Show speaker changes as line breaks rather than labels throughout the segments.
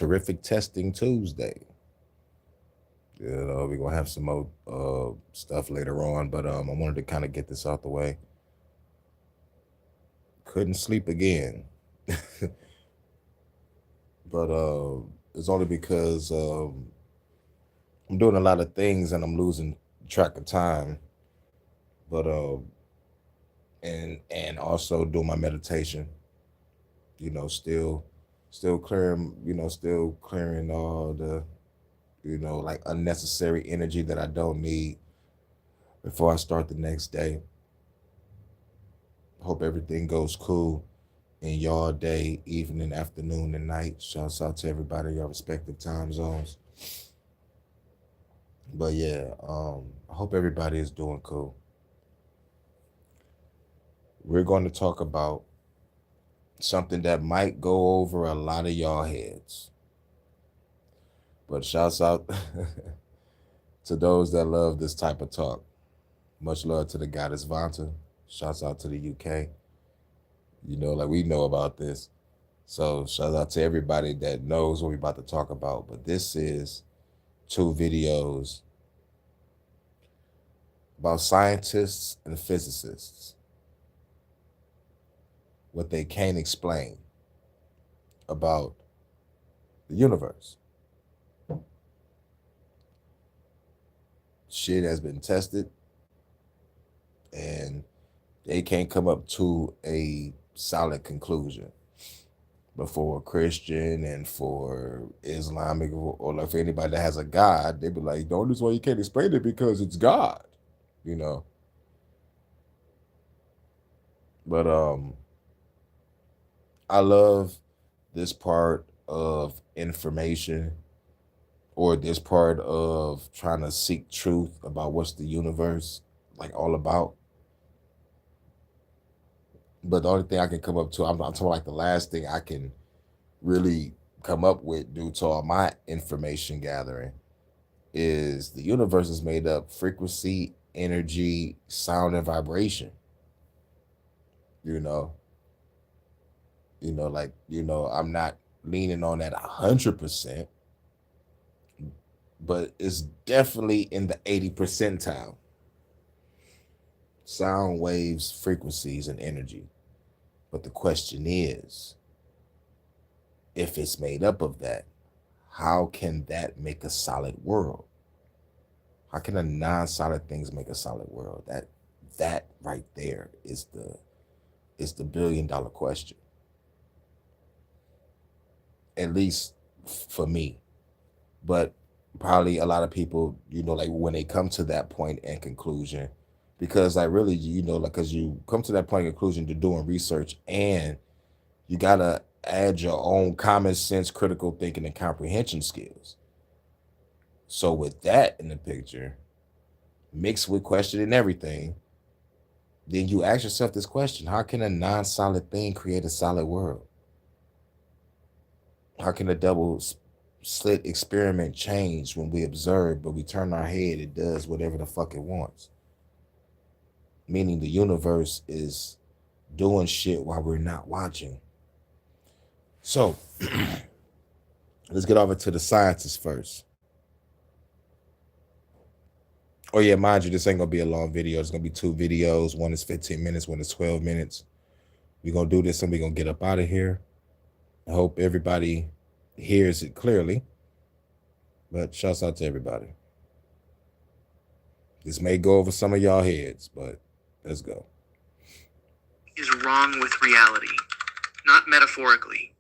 Terrific Testing Tuesday. We're gonna have some more stuff later on, but I wanted to kind of get this out the way. Couldn't sleep again, but it's only because I'm doing a lot of things and I'm losing track of time. But and also doing my meditation. Still clearing. Still clearing all the like unnecessary energy that I don't need before I start the next day. Hope everything goes cool in y'all day, evening, afternoon, and night. Shouts out to everybody in your respective time zones. But yeah, I hope everybody is doing cool. We're going to talk about something that might go over a lot of y'all heads. But shouts out to those that love this type of talk. Much love to the goddess Vanta. Shouts out to the UK. Like we know about this. So shout out to everybody that knows what we're about to talk about. But this is two videos about scientists and physicists, what they can't explain about the universe. Shit has been tested and they can't come up to a solid conclusion. But for a Christian and for Islamic or like for anybody that has a God, they be like, "No, this is why you can't explain it because it's God," you know. But I love this part of information or this part of trying to seek truth about what's the universe like all about. But the only thing I can come up to, I'm talking like the last thing I can really come up with due to all my information gathering is the universe is made up frequency, energy, sound, and vibration. You know, I'm not leaning on that 100%, but it's definitely in the 80 percentile. Sound waves, frequencies, and energy. But the question is, if it's made up of that, how can that make a solid world? How can a non-solid things make a solid world? That right there is the $1 billion question. At least for me. But probably a lot of people, like when they come to that point and conclusion, because like really, like because you come to that point of conclusion to doing research and you gotta add your own common sense, critical thinking, and comprehension skills. So with that in the picture, mixed with questioning everything, then you ask yourself this question: how can a non-solid thing create a solid world? How can a double slit experiment change when we observe, but we turn our head, it does whatever the fuck it wants? Meaning the universe is doing shit while we're not watching. So let's get over to the scientists first. Oh yeah, mind you, this ain't gonna be a long video. It's gonna be two videos. One is 15 minutes, one is 12 minutes. We're gonna do this and we're gonna get up out of here. I hope everybody hears it clearly. But shouts out to everybody. This may go over some of y'all heads, but let's go.
Is wrong with reality, not metaphorically,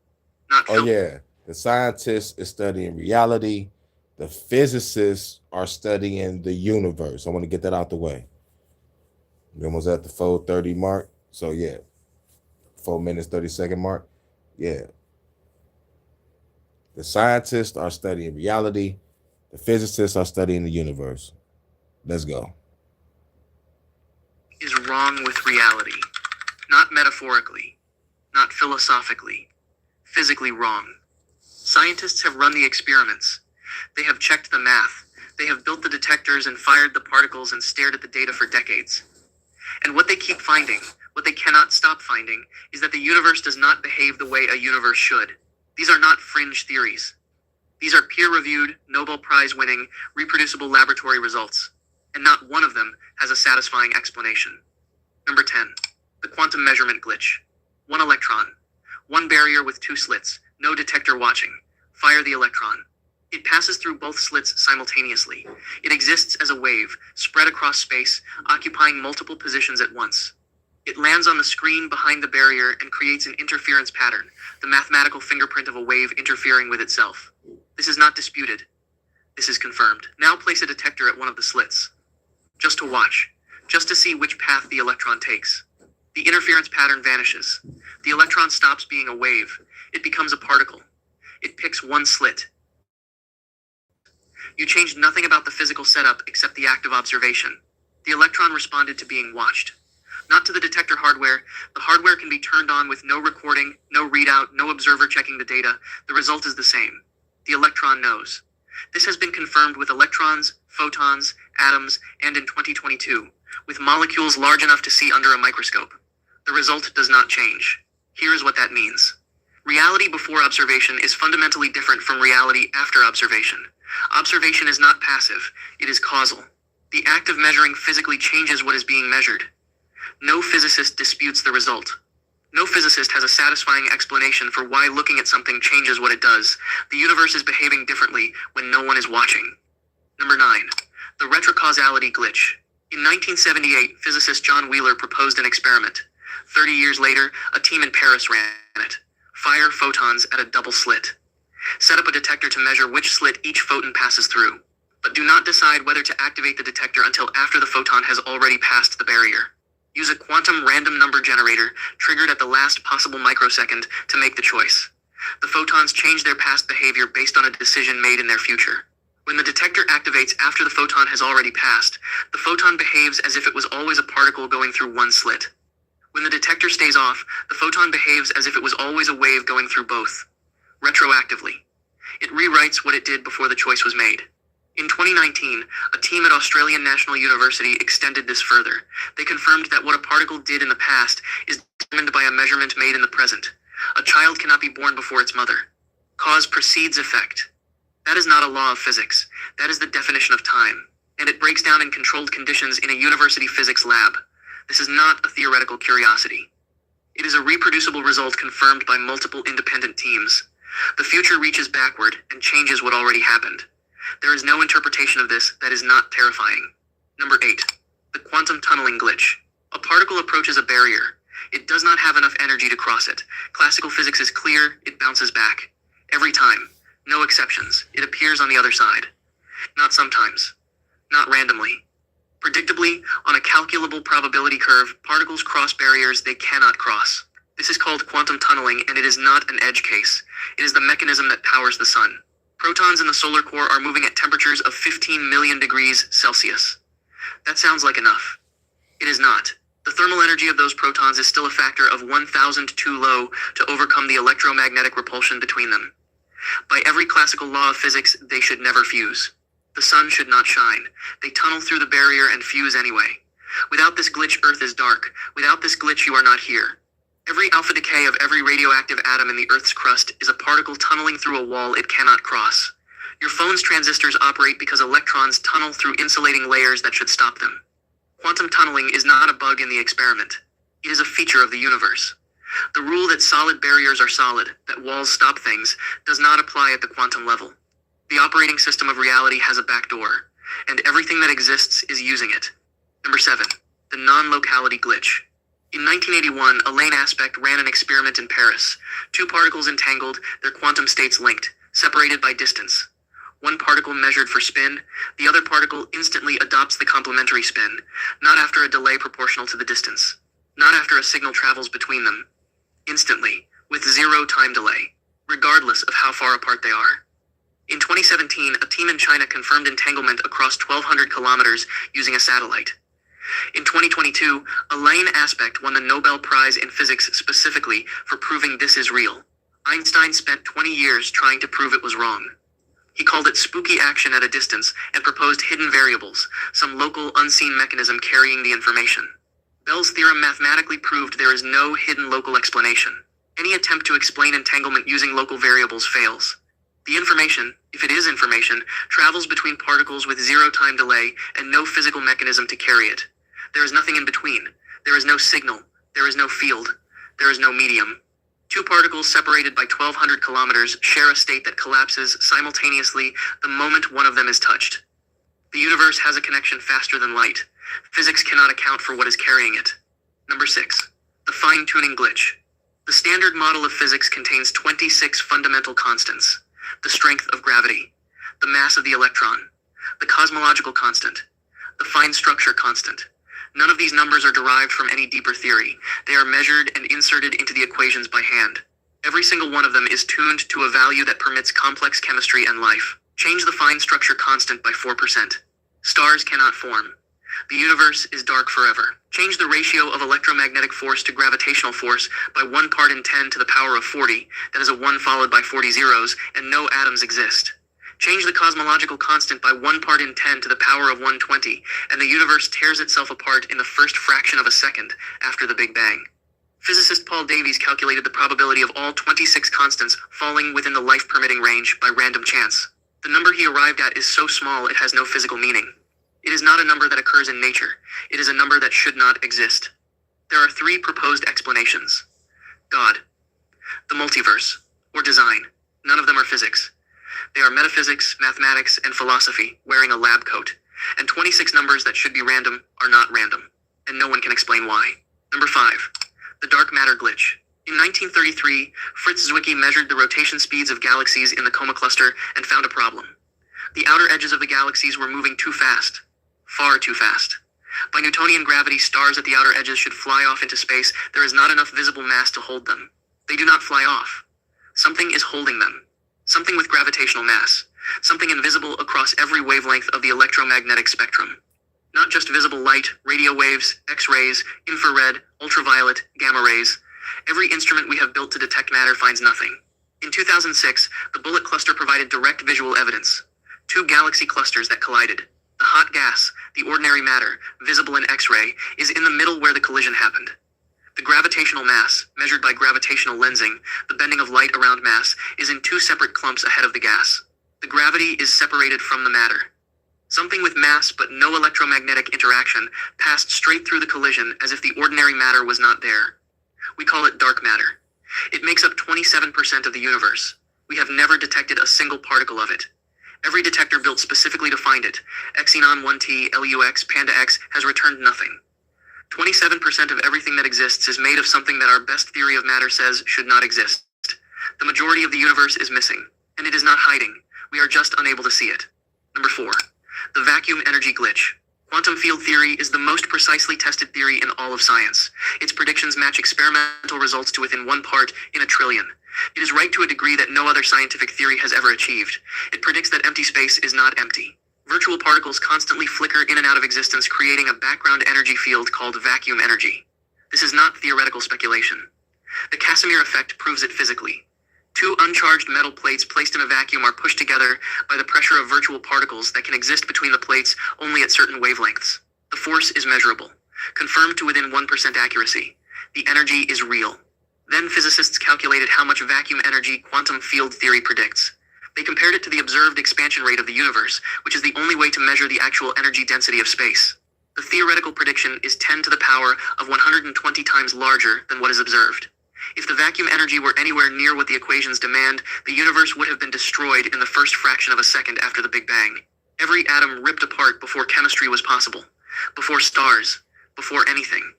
not.
Oh yeah, the scientist is studying reality. The physicists are studying the universe. I want to get that out the way. We almost at the 4:30 mark. So yeah, 4 minutes 30-second mark. Yeah. The scientists are studying reality. The physicists are studying the universe. Let's go.
Is wrong with reality, not metaphorically, not philosophically, physically wrong. Scientists have run the experiments. They have checked the math. They have built the detectors and fired the particles and stared at the data for decades. And what they keep finding, what they cannot stop finding, is that the universe does not behave the way a universe should. These are not fringe theories. These are peer-reviewed, Nobel Prize-winning, reproducible laboratory results, and not one of them has a satisfying explanation. Number 10. The quantum measurement glitch. One electron. One barrier with two slits, no detector watching. Fire the electron. It passes through both slits simultaneously. It exists as a wave, spread across space, occupying multiple positions at once. It lands on the screen behind the barrier and creates an interference pattern, the mathematical fingerprint of a wave interfering with itself. This is not disputed. This is confirmed. Now place a detector at one of the slits. Just to watch. Just to see which path the electron takes. The interference pattern vanishes. The electron stops being a wave. It becomes a particle. It picks one slit. You changed nothing about the physical setup except the act of observation. The electron responded to being watched. Not to the detector hardware. The hardware can be turned on with no recording, no readout, no observer checking the data. The result is the same. The electron knows. This has been confirmed with electrons, photons, atoms, and in 2022, with molecules large enough to see under a microscope. The result does not change. Here is what that means. Reality before observation is fundamentally different from reality after observation. Observation is not passive, it is causal. The act of measuring physically changes what is being measured. No physicist disputes the result. No physicist has a satisfying explanation for why looking at something changes what it does. The universe is behaving differently when no one is watching. Number 9. The retrocausality glitch. In 1978, physicist John Wheeler proposed an experiment. 30 years later, a team in Paris ran it. Fire photons at a double slit. Set up a detector to measure which slit each photon passes through. But do not decide whether to activate the detector until after the photon has already passed the barrier. Use a quantum random number generator, triggered at the last possible microsecond, to make the choice. The photons change their past behavior based on a decision made in their future. When the detector activates after the photon has already passed, the photon behaves as if it was always a particle going through one slit. When the detector stays off, the photon behaves as if it was always a wave going through both. Retroactively. It rewrites what it did before the choice was made. In 2019, a team at Australian National University extended this further. They confirmed that what a particle did in the past is determined by a measurement made in the present. A child cannot be born before its mother. Cause precedes effect. That is not a law of physics. That is the definition of time. And it breaks down in controlled conditions in a university physics lab. This is not a theoretical curiosity. It is a reproducible result confirmed by multiple independent teams. The future reaches backward and changes what already happened. There is no interpretation of this that is not terrifying. Number 8. The quantum tunneling glitch. A particle approaches a barrier. It does not have enough energy to cross it. Classical physics is clear, it bounces back. Every time. No exceptions. It appears on the other side. Not sometimes. Not randomly. Predictably, on a calculable probability curve, particles cross barriers they cannot cross. This is called quantum tunneling, and it is not an edge case. It is the mechanism that powers the sun. Protons in the solar core are moving at temperatures of 15 million degrees Celsius. That sounds like enough. It is not. The thermal energy of those protons is still a factor of 1,000 too low to overcome the electromagnetic repulsion between them. By every classical law of physics, they should never fuse. The sun should not shine. They tunnel through the barrier and fuse anyway. Without this glitch, Earth is dark. Without this glitch, you are not here. Every alpha decay of every radioactive atom in the Earth's crust is a particle tunneling through a wall it cannot cross. Your phone's transistors operate because electrons tunnel through insulating layers that should stop them. Quantum tunneling is not a bug in the experiment. It is a feature of the universe. The rule that solid barriers are solid, that walls stop things, does not apply at the quantum level. The operating system of reality has a backdoor, and everything that exists is using it. Number 7. The non-locality glitch. In 1981, Alain Aspect ran an experiment in Paris. Two particles entangled, their quantum states linked, separated by distance. One particle measured for spin, the other particle instantly adopts the complementary spin, not after a delay proportional to the distance, not after a signal travels between them. Instantly, with zero time delay, regardless of how far apart they are. In 2017, a team in China confirmed entanglement across 1,200 kilometers using a satellite. In 2022, Alain Aspect won the Nobel Prize in Physics specifically for proving this is real. Einstein spent 20 years trying to prove it was wrong. He called it spooky action at a distance and proposed hidden variables, some local unseen mechanism carrying the information. Bell's theorem mathematically proved there is no hidden local explanation. Any attempt to explain entanglement using local variables fails. The information, if it is information, travels between particles with zero time delay and no physical mechanism to carry it. There is nothing in between. There is no signal. There is no field. There is no medium. Two particles separated by 1,200 kilometers share a state that collapses simultaneously the moment one of them is touched. The universe has a connection faster than light. Physics cannot account for what is carrying it. Number 6. The fine-tuning glitch. The standard model of physics contains 26 fundamental constants. The strength of gravity, the mass of the electron, the cosmological constant, the fine structure constant. None of these numbers are derived from any deeper theory. They are measured and inserted into the equations by hand. Every single one of them is tuned to a value that permits complex chemistry and life. Change the fine structure constant by 4%. Stars cannot form. The universe is dark forever. Change the ratio of electromagnetic force to gravitational force by 1 part in 10 to the power of 40, that is a 1 followed by 40 zeros, and no atoms exist. Change the cosmological constant by 1 part in 10 to the power of 120, and the universe tears itself apart in the first fraction of a second after the Big Bang. Physicist Paul Davies calculated the probability of all 26 constants falling within the life-permitting range by random chance. The number he arrived at is so small it has no physical meaning. It is not a number that occurs in nature. It is a number that should not exist. There are 3 proposed explanations. God, the multiverse, or design. None of them are physics. They are metaphysics, mathematics, and philosophy, wearing a lab coat. And 26 numbers that should be random are not random. And no one can explain why. Number 5. The dark matter glitch. In 1933, Fritz Zwicky measured the rotation speeds of galaxies in the Coma cluster and found a problem. The outer edges of the galaxies were moving too fast. Far too fast. By Newtonian gravity, stars at the outer edges should fly off into space. There is not enough visible mass to hold them. They do not fly off. Something is holding them. Something with gravitational mass. Something invisible across every wavelength of the electromagnetic spectrum. Not just visible light, radio waves, X-rays, infrared, ultraviolet, gamma rays. Every instrument we have built to detect matter finds nothing. In 2006, the Bullet cluster provided direct visual evidence. 2 galaxy clusters that collided. The hot gas, the ordinary matter, visible in X-ray, is in the middle where the collision happened. The gravitational mass, measured by gravitational lensing, the bending of light around mass, is in 2 separate clumps ahead of the gas. The gravity is separated from the matter. Something with mass but no electromagnetic interaction passed straight through the collision as if the ordinary matter was not there. We call it dark matter. It makes up 27% of the universe. We have never detected a single particle of it. Every detector built specifically to find it, Xenon 1T, LUX, Panda X, has returned nothing. 27% of everything that exists is made of something that our best theory of matter says should not exist. The majority of the universe is missing, and it is not hiding. We are just unable to see it. Number 4. The vacuum energy glitch. Quantum field theory is the most precisely tested theory in all of science. Its predictions match experimental results to within 1 part in a trillion. It is right to a degree that no other scientific theory has ever achieved. It predicts that empty space is not empty. Virtual particles constantly flicker in and out of existence, creating a background energy field called vacuum energy. This is not theoretical speculation. The Casimir effect proves it physically. 2 uncharged metal plates placed in a vacuum are pushed together by the pressure of virtual particles that can exist between the plates only at certain wavelengths. The force is measurable, confirmed to within 1% accuracy. The energy is real. Then physicists calculated how much vacuum energy quantum field theory predicts. They compared it to the observed expansion rate of the universe, which is the only way to measure the actual energy density of space. The theoretical prediction is 10 to the power of 120 times larger than what is observed. If the vacuum energy were anywhere near what the equations demand, the universe would have been destroyed in the first fraction of a second after the Big Bang. Every atom ripped apart before chemistry was possible, before stars, before anything.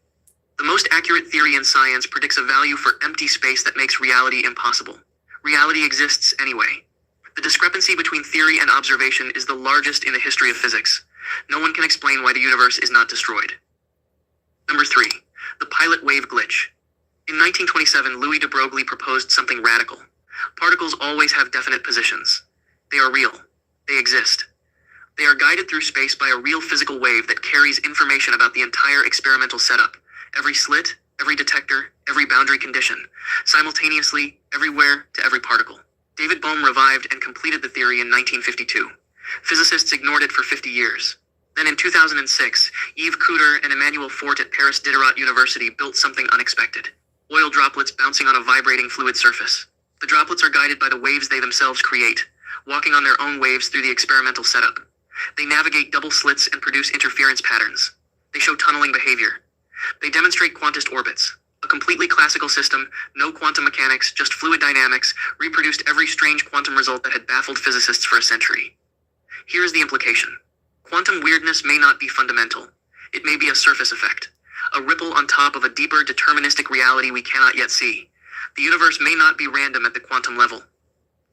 The most accurate theory in science predicts a value for empty space that makes reality impossible. Reality exists anyway. The discrepancy between theory and observation is the largest in the history of physics. No one can explain why the universe is not destroyed. Number 3. The pilot wave glitch. In 1927, Louis de Broglie proposed something radical. Particles always have definite positions. They are real. They exist. They are guided through space by a real physical wave that carries information about the entire experimental setup. Every slit, every detector, every boundary condition, simultaneously, everywhere, to every particle. David Bohm revived and completed the theory in 1952. Physicists ignored it for 50 years. Then in 2006, Yves Coudert and Emmanuel Fort at Paris Diderot University built something unexpected. Oil droplets bouncing on a vibrating fluid surface. The droplets are guided by the waves they themselves create. walking on their own waves through the experimental setup. They navigate double slits and produce interference patterns. They show tunneling behavior. They demonstrate quantist orbits. A completely classical system, no quantum mechanics, just fluid dynamics, reproduced every strange quantum result that had baffled physicists for a century. Here is the implication. Quantum weirdness may not be fundamental. It may be a surface effect, a ripple on top of a deeper deterministic reality we cannot yet see. The universe may not be random at the quantum level.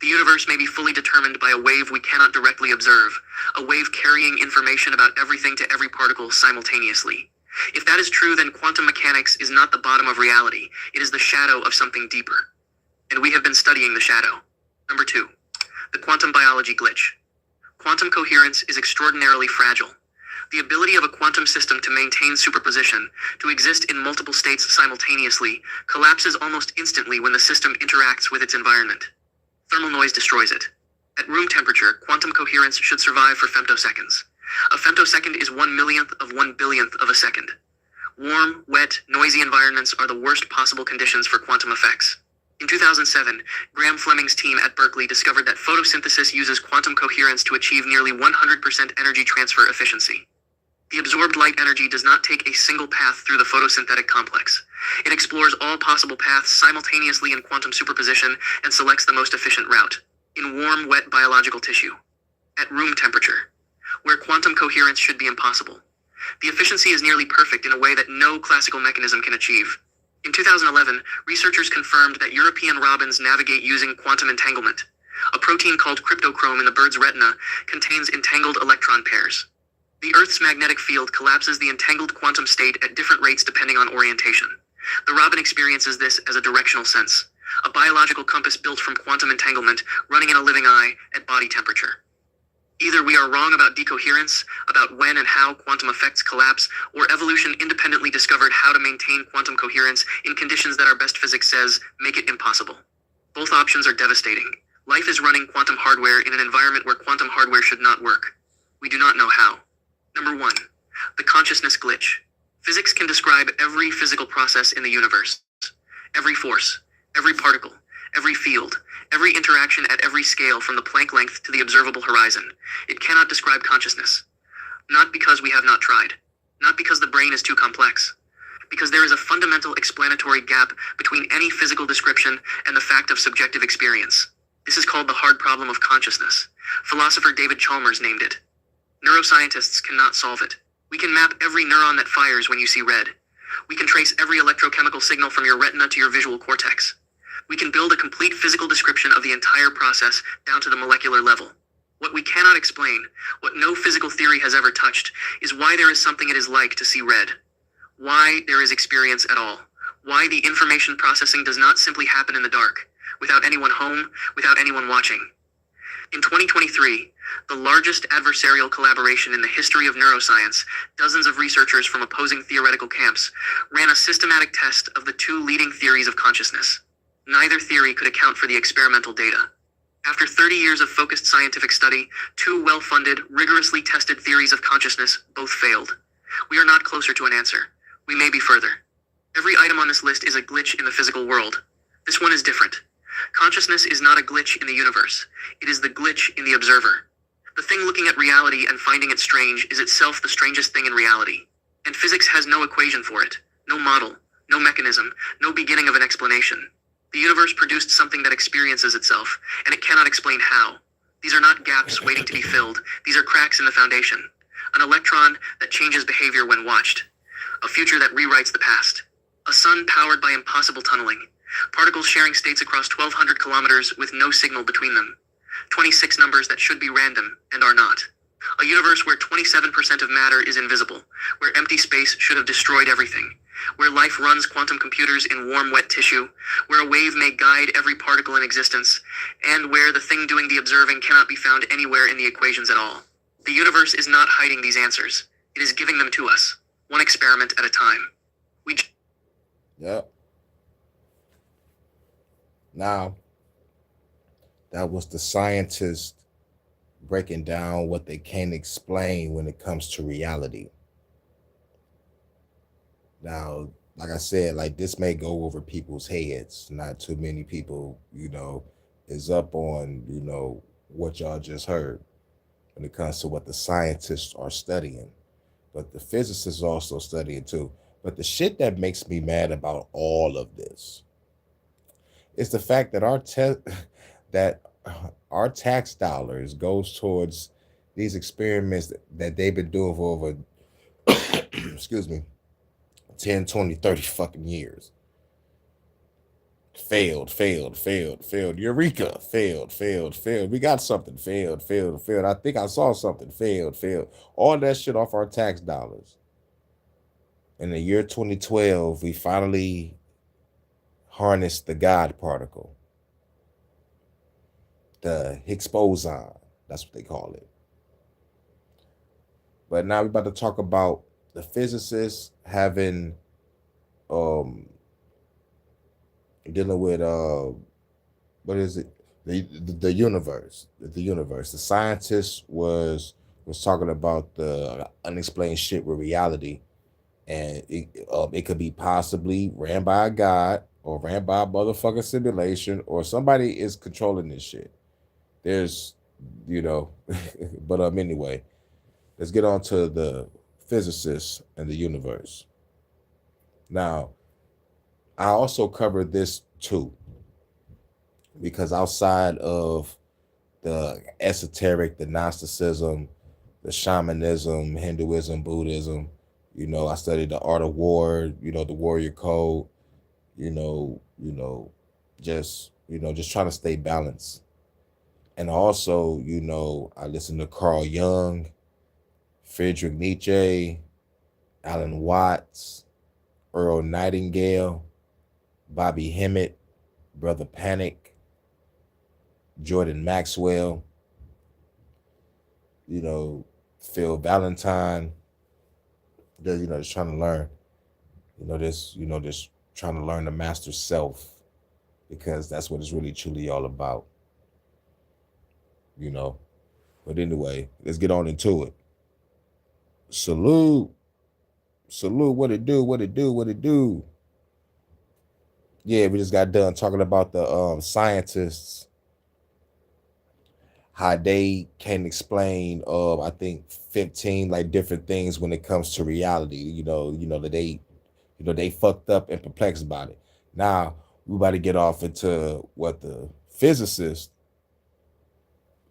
The universe may be fully determined by a wave we cannot directly observe, a wave carrying information about everything to every particle simultaneously. If that is true, then quantum mechanics is not the bottom of reality, it is the shadow of something deeper. And we have been studying the shadow. Number 2. The quantum biology glitch. Quantum coherence is extraordinarily fragile. The ability of a quantum system to maintain superposition, to exist in multiple states simultaneously, collapses almost instantly when the system interacts with its environment. Thermal noise destroys it. At room temperature, quantum coherence should survive for femtoseconds. A femtosecond is 1/millionth of 1/billionth of a second. Warm, wet, noisy environments are the worst possible conditions for quantum effects. In 2007, Graham Fleming's team at Berkeley discovered that photosynthesis uses quantum coherence to achieve nearly 100% energy transfer efficiency. The absorbed light energy does not take a single path through the photosynthetic complex. It explores all possible paths simultaneously in quantum superposition and selects the most efficient route, in warm, wet biological tissue. At room temperature, where quantum coherence should be impossible. The efficiency is nearly perfect in a way that no classical mechanism can achieve. In 2011, researchers confirmed that European robins navigate using quantum entanglement. A protein called cryptochrome in the bird's retina contains entangled electron pairs. The Earth's magnetic field collapses the entangled quantum state at different rates depending on orientation. The robin experiences this as a directional sense, a biological compass built from quantum entanglement running in a living eye at body temperature. Either we are wrong about decoherence, about when and how quantum effects collapse, or evolution independently discovered how to maintain quantum coherence in conditions that our best physics says make it impossible. Both options are devastating. Life is running quantum hardware in an environment where quantum hardware should not work. We do not know how. Number 1. The consciousness glitch. Physics can describe every physical process in the universe. Every force, every particle, every field, every interaction at every scale from the Planck length to the observable horizon. It cannot describe consciousness. Not because we have not tried. Not because the brain is too complex. Because there is a fundamental explanatory gap between any physical description and the fact of subjective experience. This is called the hard problem of consciousness. Philosopher David Chalmers named it. Neuroscientists cannot solve it. We can map every neuron that fires when you see red. We can trace every electrochemical signal from your retina to your visual cortex. We can build a complete physical description of the entire process down to the molecular level. What we cannot explain, what no physical theory has ever touched, is why there is something it is like to see red. Why there is experience at all. Why the information processing does not simply happen in the dark, without anyone home, without anyone watching. In 2023, the largest adversarial collaboration in the history of neuroscience, dozens of researchers from opposing theoretical camps ran a systematic test of the two leading theories of consciousness. Neither theory could account for the experimental data. After 30 years of focused scientific study, two well-funded, rigorously tested theories of consciousness both failed. We are not closer to an answer. We may be further. Every item on this list is a glitch in the physical world. This one is different. Consciousness is not a glitch in the universe. It is the glitch in the observer. The thing looking at reality and finding it strange is itself the strangest thing in reality. And physics has no equation for it, no model, no mechanism, no beginning of an explanation. The universe produced something that experiences itself, and it cannot explain how. These are not gaps waiting to be filled. These are cracks in the foundation. An electron that changes behavior when watched. A future that rewrites the past. A sun powered by impossible tunneling. Particles sharing states across 1,200 kilometers with no signal between them. 26 numbers that should be random and are not. A universe where 27% of matter is invisible, where empty space should have destroyed everything, where life runs quantum computers in warm, wet tissue, where a wave may guide every particle in existence, and where the thing doing the observing cannot be found anywhere in the equations at all. The universe is not hiding these answers. It is giving them to us, one experiment at a time.
Yep. Now, that was the scientist breaking down what they can't explain when it comes to reality. Now, like I said, like this may go over people's heads. Not too many people, is up on, what y'all just heard when it comes to what the scientists are studying, but the physicists are also studying too. But the shit that makes me mad about all of this is the fact that that our tax dollars goes towards these experiments that they've been doing for over excuse me 10, 20, 30 fucking years. Failed. Eureka, failed. We got something, failed. I think I saw something, failed. All that shit off our tax dollars. In the year 2012, we finally harnessed the God particle, the Higgs boson. That's what they call it. But now we're about to talk about the physicists having dealing with what is it, the universe, the scientist was talking about the unexplained shit with reality, and it could be possibly ran by a god or ran by a motherfucking simulation, or somebody is controlling this shit. There's you know but anyway, let's get on to the physicists and the universe. Now, I also covered this too, because outside of the esoteric, the Gnosticism, the shamanism, Hinduism, Buddhism, I studied the art of war, the warrior code, just trying to stay balanced. And also, I listened to Carl Jung, Friedrich Nietzsche, Alan Watts, Earl Nightingale, Bobby Hemmett, Brother Panic, Jordan Maxwell, Phil Valentine. Just trying to learn, just trying to learn the master self, because that's what it's really truly all about, But anyway, let's get on into it. Salute, what it do? Yeah, we just got done talking about the scientists, how they can explain I think 15 like different things when it comes to reality. That they fucked up and perplexed about it. Now we about to get off into what the physicist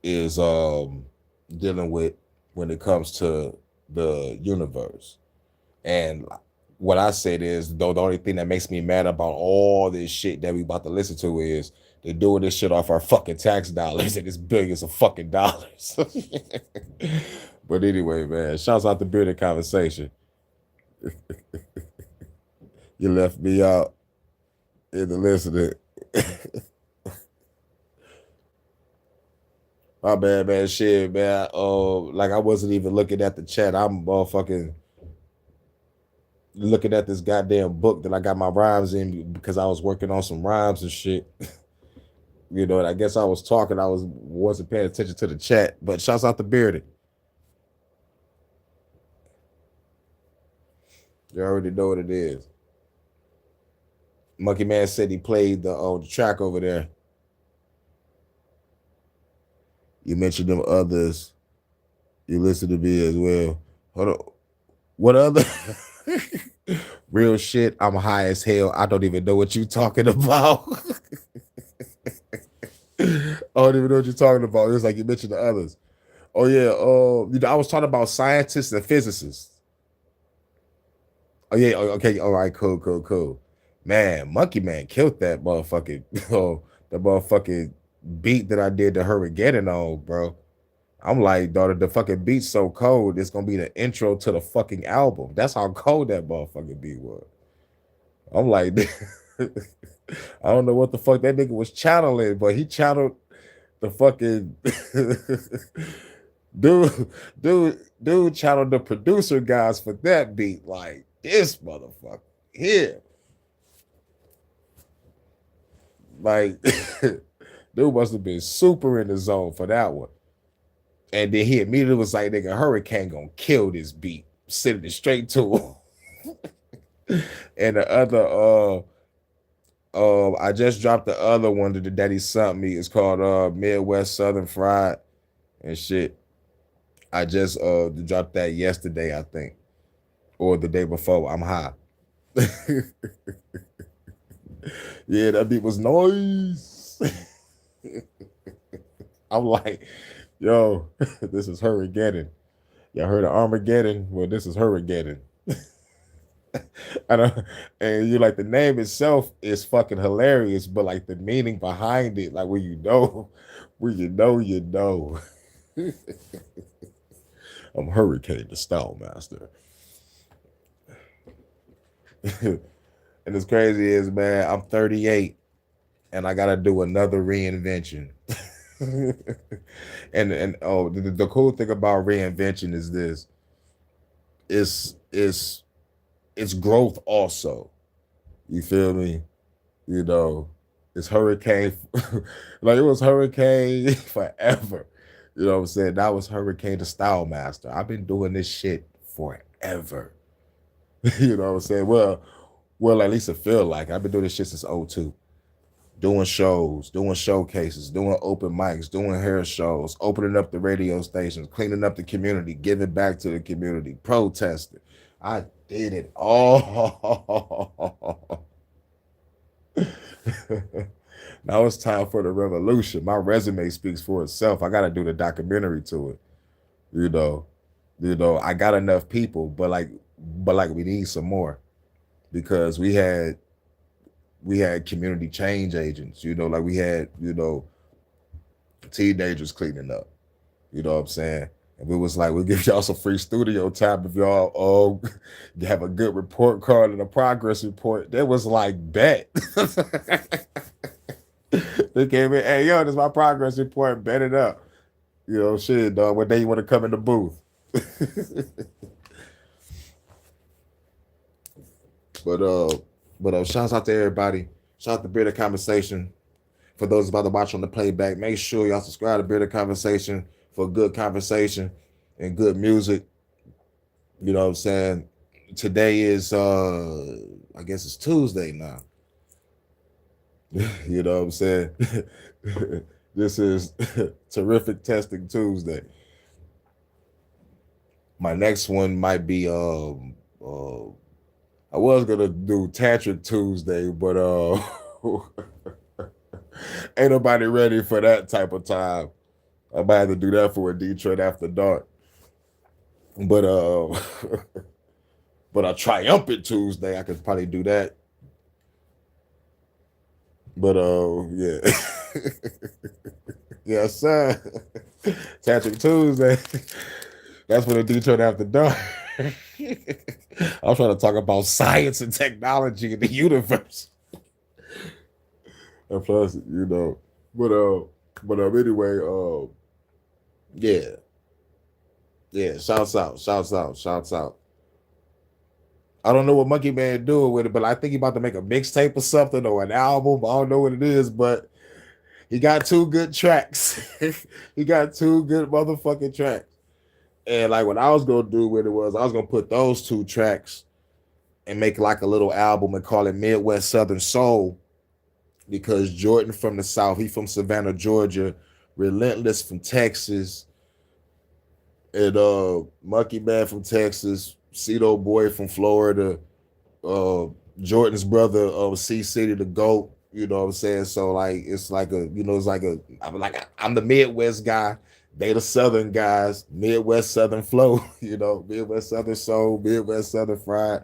is dealing with when it comes to the universe. And what I said is, though, the only thing that makes me mad about all this shit that we about to listen to is they're doing this shit off our fucking tax dollars, and it's billions of fucking dollars. But anyway, man, shouts out to Bearded Conversation. You left me out in the listening. My bad, man. Shit, man. Like I wasn't even looking at the chat. I'm motherfucking looking at this goddamn book that I got my rhymes in, because I was working on some rhymes and shit. And I guess I was talking. I wasn't paying attention to the chat. But shouts out to Bearded. You already know what it is. Monkey Man said he played the track over there. You mentioned them others. You listen to me as well. Hold on. What other real shit? I'm high as hell. I don't even know what you're talking about. I don't even know what you're talking about. It was like you mentioned the others. Oh yeah. I was talking about scientists and physicists. Oh yeah. Okay. All right. Cool. Man, Monkey Man killed that motherfucking the motherfucking beat that I did the Hurricane on, bro. I'm like, daughter, the fucking beat's so cold, it's gonna be the intro to the fucking album. That's how cold that motherfucking beat was. I'm like, I don't know what the fuck that nigga was channeling, but he channeled the fucking dude channeled the producer guys for that beat. Like, this motherfucker here. Like, dude must have been super in the zone for that one. And then he immediately was like, nigga, Hurricane gonna kill this beat, sending it straight to him. And the other I just dropped the other one that the daddy sent me. It's called Midwest Southern Fried and shit. I just dropped that yesterday, I think, or the day before. I'm high. Yeah, that beat was nice. I'm like, yo, this is Hurricanes. Y'all heard of Armageddon? Well, this is Hurricane. I don't, and you like the name itself is fucking hilarious, but like the meaning behind it, like when you know, when you know, you know. I'm Hurricane, the Style Master. And it's crazy is, man, I'm 38 and I gotta do another reinvention. And oh, the cool thing about reinvention is this: it's it's growth also. You feel me? You know, it's hurricane, like it was hurricane forever. You know what I'm saying? That was Hurricane the Style Master. I've been doing this shit forever. You know what I'm saying? Well, at least it feel like I've been doing this shit since '02. Doing shows, doing showcases, doing open mics, doing hair shows, opening up the radio stations, cleaning up the community, giving back to the community, protesting. I did it all. Now it's time for the revolution. My resume speaks for itself. I got to do the documentary to it. You know, I got enough people, but like we need some more because we had community change agents. Like we had teenagers cleaning up. You know what I'm saying? And we was like, we'll give y'all some free studio time if y'all have a good report card and a progress report. That was like bet. They came in, hey yo, this is my progress report, bet it up. Shit, dog. What day you want to come in the booth? but shouts out to everybody. Shout out to Bearded Conversation. For those about to watch on the playback, make sure y'all subscribe to Bearded Conversation for good conversation and good music. You know what I'm saying? Today is I guess it's Tuesday now. You know what I'm saying? This is Terrific Testing Tuesday. My next one might be I was gonna do Tantric Tuesday, but ain't nobody ready for that type of time. I might have to do that for a Detroit After Dark. But but a Triumphant Tuesday, I could probably do that. But yeah. Yes, sir. Tantric Tuesday. That's for the Detroit After Dark. I'm trying to talk about science and technology in the universe. And plus, but anyway, yeah. Yeah, shouts out. I don't know what Monkey Man doing with it, but I think he about to make a mixtape or something or an album. I don't know what it is, but he got two good tracks. He got two good motherfucking tracks. And like what I was gonna do with it was I was gonna put those two tracks and make like a little album and call it Midwest Southern Soul because Jordan from the South, he from Savannah, Georgia, Relentless from Texas, and Monkey Man from Texas, Cedo Boy from Florida, Jordan's brother, C City the GOAT. You know what I'm saying? So like it's like I'm the Midwest guy. They the Southern guys, Midwest Southern flow, Midwest Southern soul, Midwest Southern fried.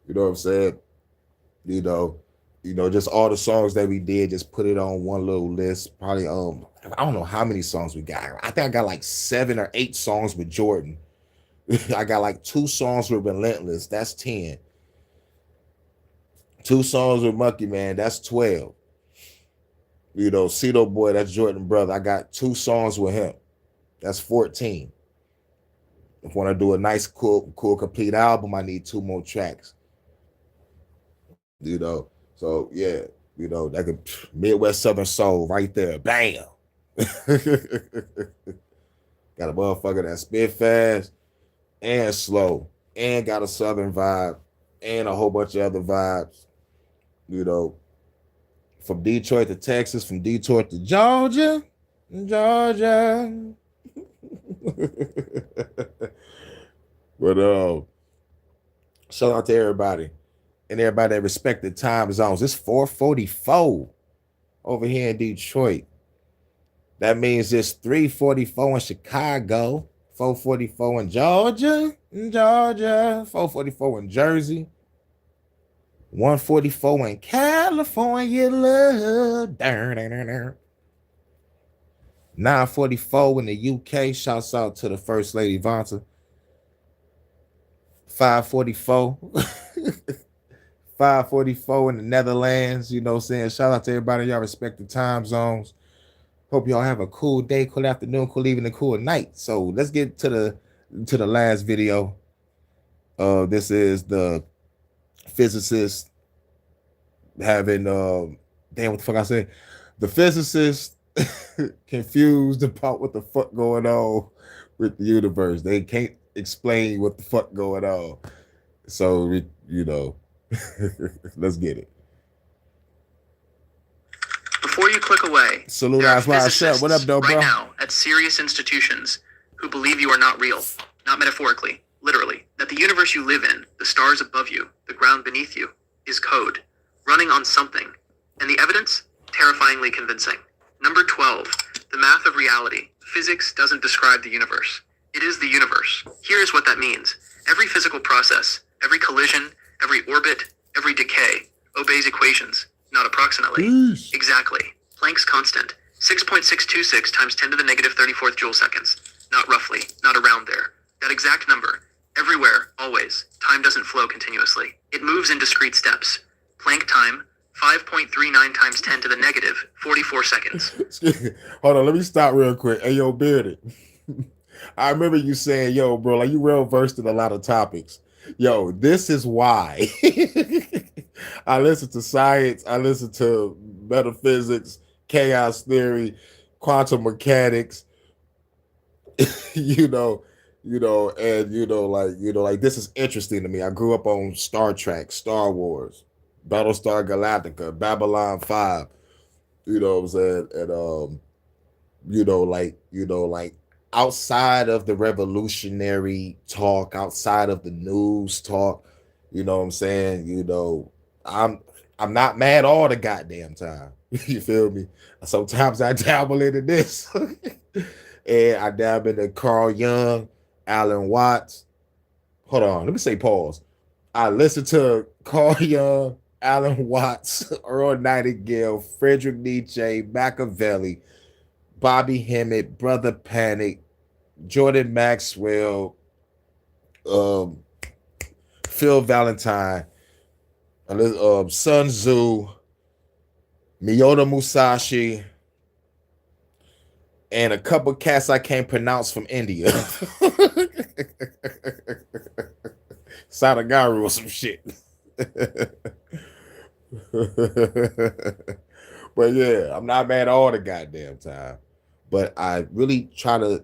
You know what I'm saying? You know, just all the songs that we did, just put it on one little list. Probably I don't know how many songs we got. I think I got like 7 or 8 songs with Jordan. I got like 2 songs with Relentless. That's 10. 2 songs with Monkey Man. That's 12. Cedo Boy, that's Jordan brother. I got 2 songs with him. That's 14. If I want to do a nice, cool, complete album, I need 2 more tracks. So yeah, that could Midwest Southern Soul right there. Bam. Got a motherfucker that spit fast and slow and got a Southern vibe and a whole bunch of other vibes. from Detroit to Texas, from Detroit to Georgia. Georgia. But shout out to everybody and everybody that respected time zones. It's 4:44 over here in Detroit. That means it's 3:44 in Chicago, 4:44 in Georgia, 4:44 in Jersey, 1:44 in California, love. 9:44 in the UK. Shouts out to the First Lady Vanta. 5:44. 5:44 in the Netherlands. You know what I'm saying? Shout out to everybody, y'all respective time zones. Hope y'all have a cool day, cool afternoon, cool evening, cool night. So let's get to the last video. This is the physicist having damn, what the fuck I said? The physicist confused about what the fuck going on with the universe. They can't explain what the fuck going on. So you know, let's get it.
Before you click away,
Salute
there are
Eyes Wide Shut. What up, though,
right
bro?
now at serious institutions who believe you are not real, not metaphorically, literally, that the universe you live in, the stars above you, the ground beneath you, is code, running on something. And the evidence? Terrifyingly convincing. Number 12, the math of reality. Physics doesn't describe the universe. It is the universe. Here's what that means. Every physical process, every collision, every orbit, every decay, obeys equations, not approximately. Exactly. Planck's constant, 6.626 times 10 to the negative 34th joule seconds. Not roughly, not around there. That exact number. Everywhere, always. Time doesn't flow continuously. It moves in discrete steps. Planck time, 5.39 times 10 to the negative 44 seconds.
Hold on, let me stop real quick. Hey, yo, Bearded. I remember you saying, yo, bro, like you real versed in a lot of topics. Yo, this is why I listen to science, I listen to metaphysics, chaos theory, quantum mechanics, like this is interesting to me. I grew up on Star Trek, Star Wars, Battlestar Galactica, Babylon 5, you know what I'm saying? And like outside of the revolutionary talk, outside of the news talk, you know what I'm saying? I'm not mad all the goddamn time. You feel me? Sometimes I dabble into this. And I dabble into Carl Jung, Alan Watts. Hold on, let me say pause. I listen to Carl Jung, Alan Watts, Earl Nightingale, Friedrich Nietzsche, Machiavelli, Bobby Hemmett, Brother Panic, Jordan Maxwell, Phil Valentine, Sun Tzu, Miyoda Musashi, and a couple cats I can't pronounce from India. Sadagaru or some shit. But yeah, I'm not mad all the goddamn time. But I really try to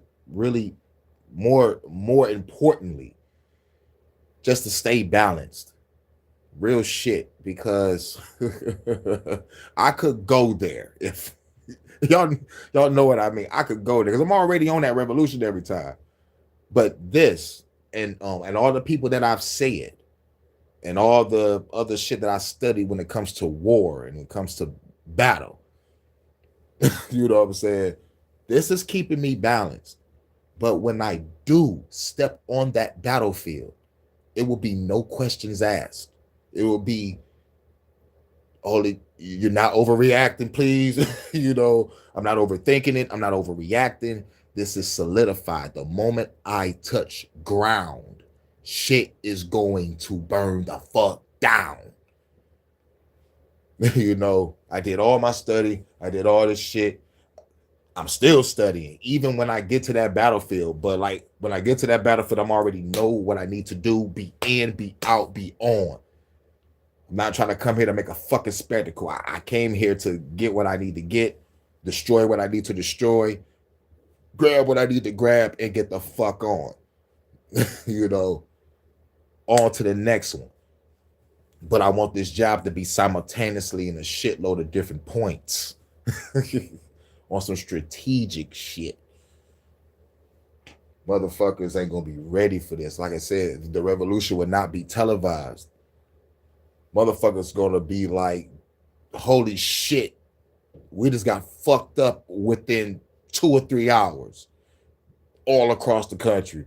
more importantly, just to stay balanced. Real shit, because I could go there if y'all know what I mean. I could go there because I'm already on that revolutionary time. But this and all the people that I've said and all the other shit that I studied when it comes to war and when it comes to battle, you know what I'm saying? This is keeping me balanced. But when I do step on that battlefield, it will be no questions asked. It will be, you're not overreacting, please. I'm not overthinking it. I'm not overreacting. This is solidified. The moment I touch ground, shit is going to burn the fuck down. I did all my study. I did all this shit. I'm still studying, even when I get to that battlefield. But like when I get to that battlefield, I'm already know what I need to do. Be in, be out, be on. I'm not trying to come here to make a fucking spectacle. I came here to get what I need to get, destroy what I need to destroy, grab what I need to grab, and get the fuck on. On to the next one. but I want this job to be simultaneously in a shitload of different points on some strategic shit. Motherfuckers ain't gonna be ready for this. Like I said, the revolution would not be televised. Motherfuckers gonna be like, holy shit, we just got fucked up within 2 or 3 hours all across the country.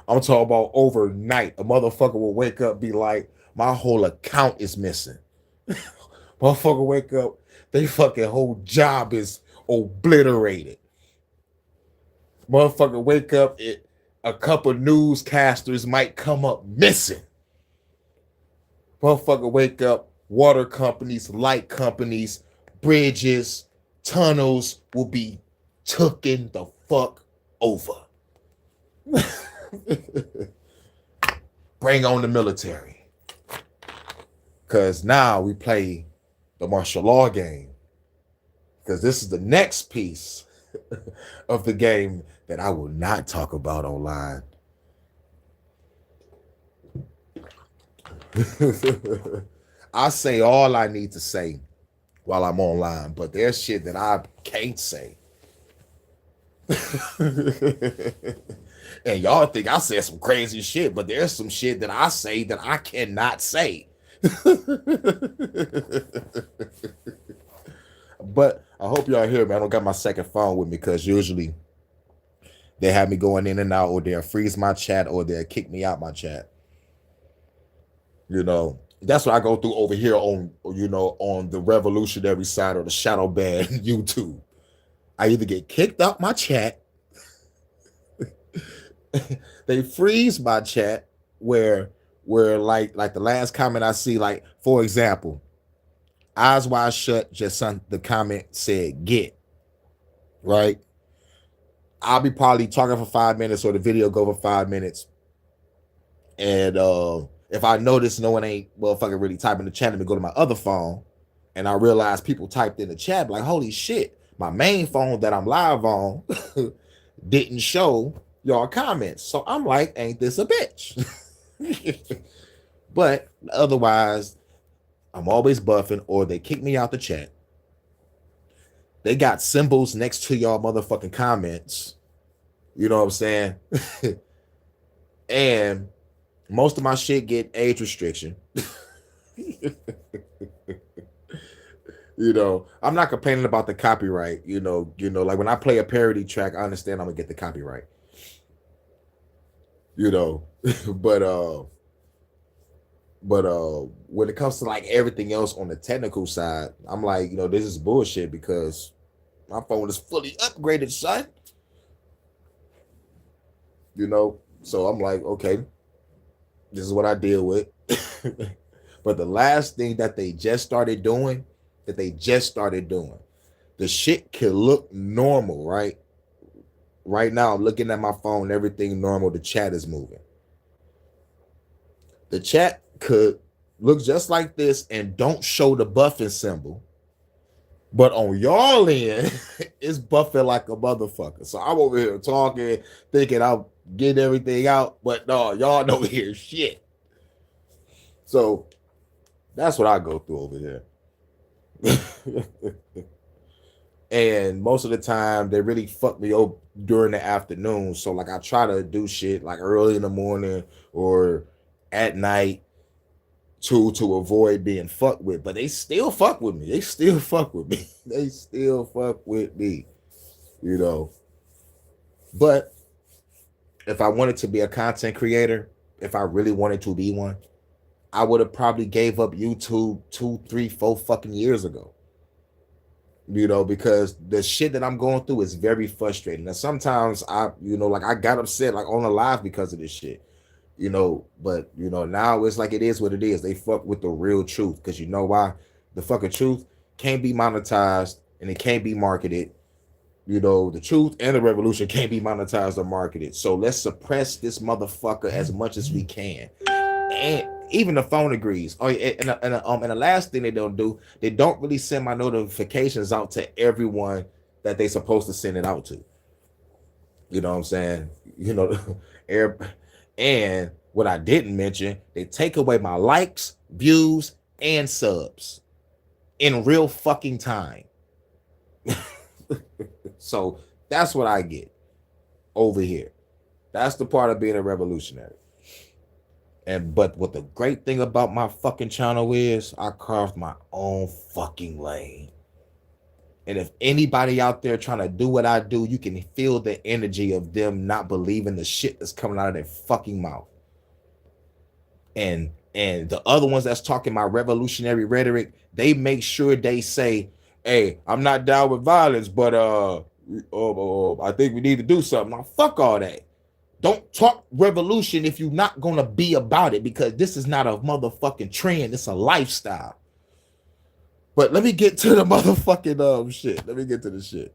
I'm talking about overnight. A motherfucker will wake up, be like, my whole account is missing. Motherfucker wake up, they fucking whole job is obliterated. Motherfucker wake up, a couple newscasters might come up missing. Motherfucker wake up, water companies, light companies, bridges, tunnels will be taken the fuck over. Bring on the military. Because now we play the martial law game. Because this is the next piece of the game that I will not talk about online. I say all I need to say while I'm online, but there's shit that I can't say. And y'all think I said some crazy shit, but there's some shit that I say that I cannot say. But I hope y'all hear me. I don't got my second phone with me because usually they have me going in and out, or they'll freeze my chat, or they'll kick me out my chat. You know, that's what I go through over here on, you know, on the revolutionary side of the shadow ban YouTube. I either get kicked out my chat, they freeze my chat, where like the last comment I see, like, for example, Eyes Wide Shut, just the comment said get, right? I'll be probably talking for 5 minutes, or the video go for 5 minutes. And if I notice no one ain't motherfucking really typing the chat, let me go to my other phone, and I realize people typed in the chat, like, holy shit, my main phone that I'm live on didn't show y'all comments. So I'm like, ain't this a bitch? But otherwise, I'm always buffing, or they kick me out the chat. They got symbols next to y'all motherfucking comments. You know what I'm saying? And most of my shit get age restriction. You know, I'm not complaining about the copyright. You know, like when I play a parody track, I understand I'm gonna get the copyright. You know, but when it comes to like everything else on the technical side, I'm like, you know, this is bullshit because my phone is fully upgraded, son. You know, so I'm like, okay, this is what I deal with. But the last thing that they just started doing, the shit can look normal, right? Right now, I'm looking at my phone, everything normal. The chat is moving. The chat could look just like this and don't show the buffing symbol. But on y'all end, it's buffing like a motherfucker. So I'm over here talking, thinking I'll get everything out. But no, y'all don't hear shit. So that's what I go through over here. And most of the time, they really fuck me up during the afternoon. So like I try to do shit like early in the morning or at night to avoid being fucked with. But they still fuck with me. They still fuck with me. You know. But if I wanted to be a content creator, if I really wanted to be one, I would have probably gave up YouTube 2, 3, 4 fucking years ago. You know, because the shit that I'm going through is very frustrating. And sometimes I got upset like on the live because of this shit. You know, but you know, now it's like it is what it is. They fuck with the real truth. Because you know why? The fucking truth can't be monetized and it can't be marketed. You know, the truth and the revolution can't be monetized or marketed. So let's suppress this motherfucker as much as we can. And even the phone agrees. Oh, and the last thing they don't do, they don't really send my notifications out to everyone that they supposed to send it out to. You know what I'm saying? You know, And what I didn't mention, they take away my likes, views, and subs in real fucking time. So that's what I get over here. That's the part of being a revolutionary. But what the great thing about my fucking channel is, I carved my own fucking lane. And if anybody out there trying to do what I do, you can feel the energy of them not believing the shit that's coming out of their fucking mouth. And the other ones that's talking my revolutionary rhetoric, they make sure they say, hey, I'm not down with violence, but I think we need to do something. Now, fuck all that. Don't talk revolution if you're not going to be about it, because this is not a motherfucking trend. It's a lifestyle. But let me get to the motherfucking shit. Let me get to the shit.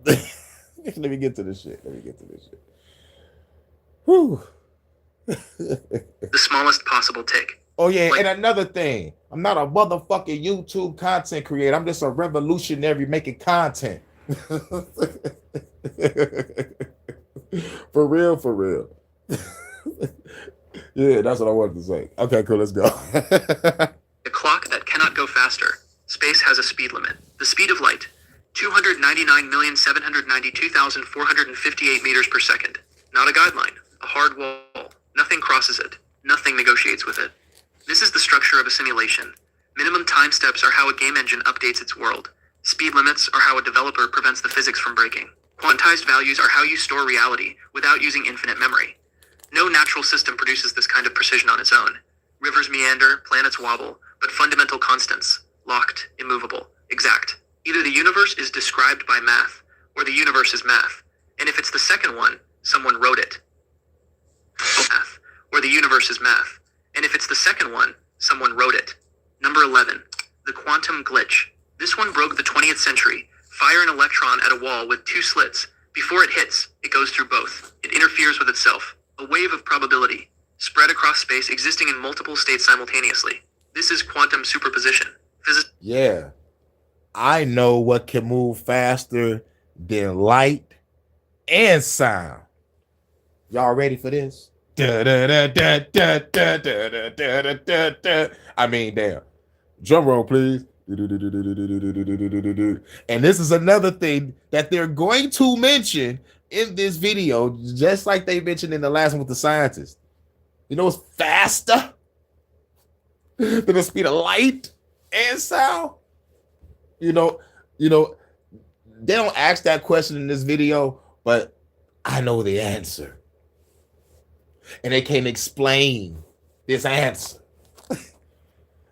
Let me get to the shit. Whew.
The smallest possible tick.
Oh, yeah, and another thing. I'm not a motherfucking YouTube content creator. I'm just a revolutionary making content. For real. Yeah, that's what I wanted to say. Okay, cool, let's go.
A clock that cannot go faster. Space has a speed limit. The speed of light, 299,792,458 meters per second. Not a guideline, a hard wall. Nothing crosses it. Nothing negotiates with it. This is the structure of a simulation. Minimum time steps are how a game engine updates its world. Speed limits are how a developer prevents the physics from breaking. Quantized values are how you store reality without using infinite memory. No natural system produces this kind of precision on its own. Rivers meander, planets wobble, but fundamental constants, locked, immovable, exact. Either the universe is described by math, or the universe is math. And if it's the second one, someone wrote it. Math, or the universe is math. And if it's the second one, someone wrote it. Number 11, the quantum glitch. This one broke the 20th century. Fire an electron at a wall with two slits. Before it hits, it goes through both. It interferes with itself. A wave of probability, spread across space, existing in multiple states simultaneously. This is quantum superposition.
Yeah. I know what can move faster than light and sound. Y'all ready for this? I mean, damn. Drum roll, please. And this is another thing that they're going to mention in this video, just like they mentioned in the last one with the scientists. You know what's faster than the speed of light and sound? You know, they don't ask that question in this video, but I know the answer. And they can't explain this answer.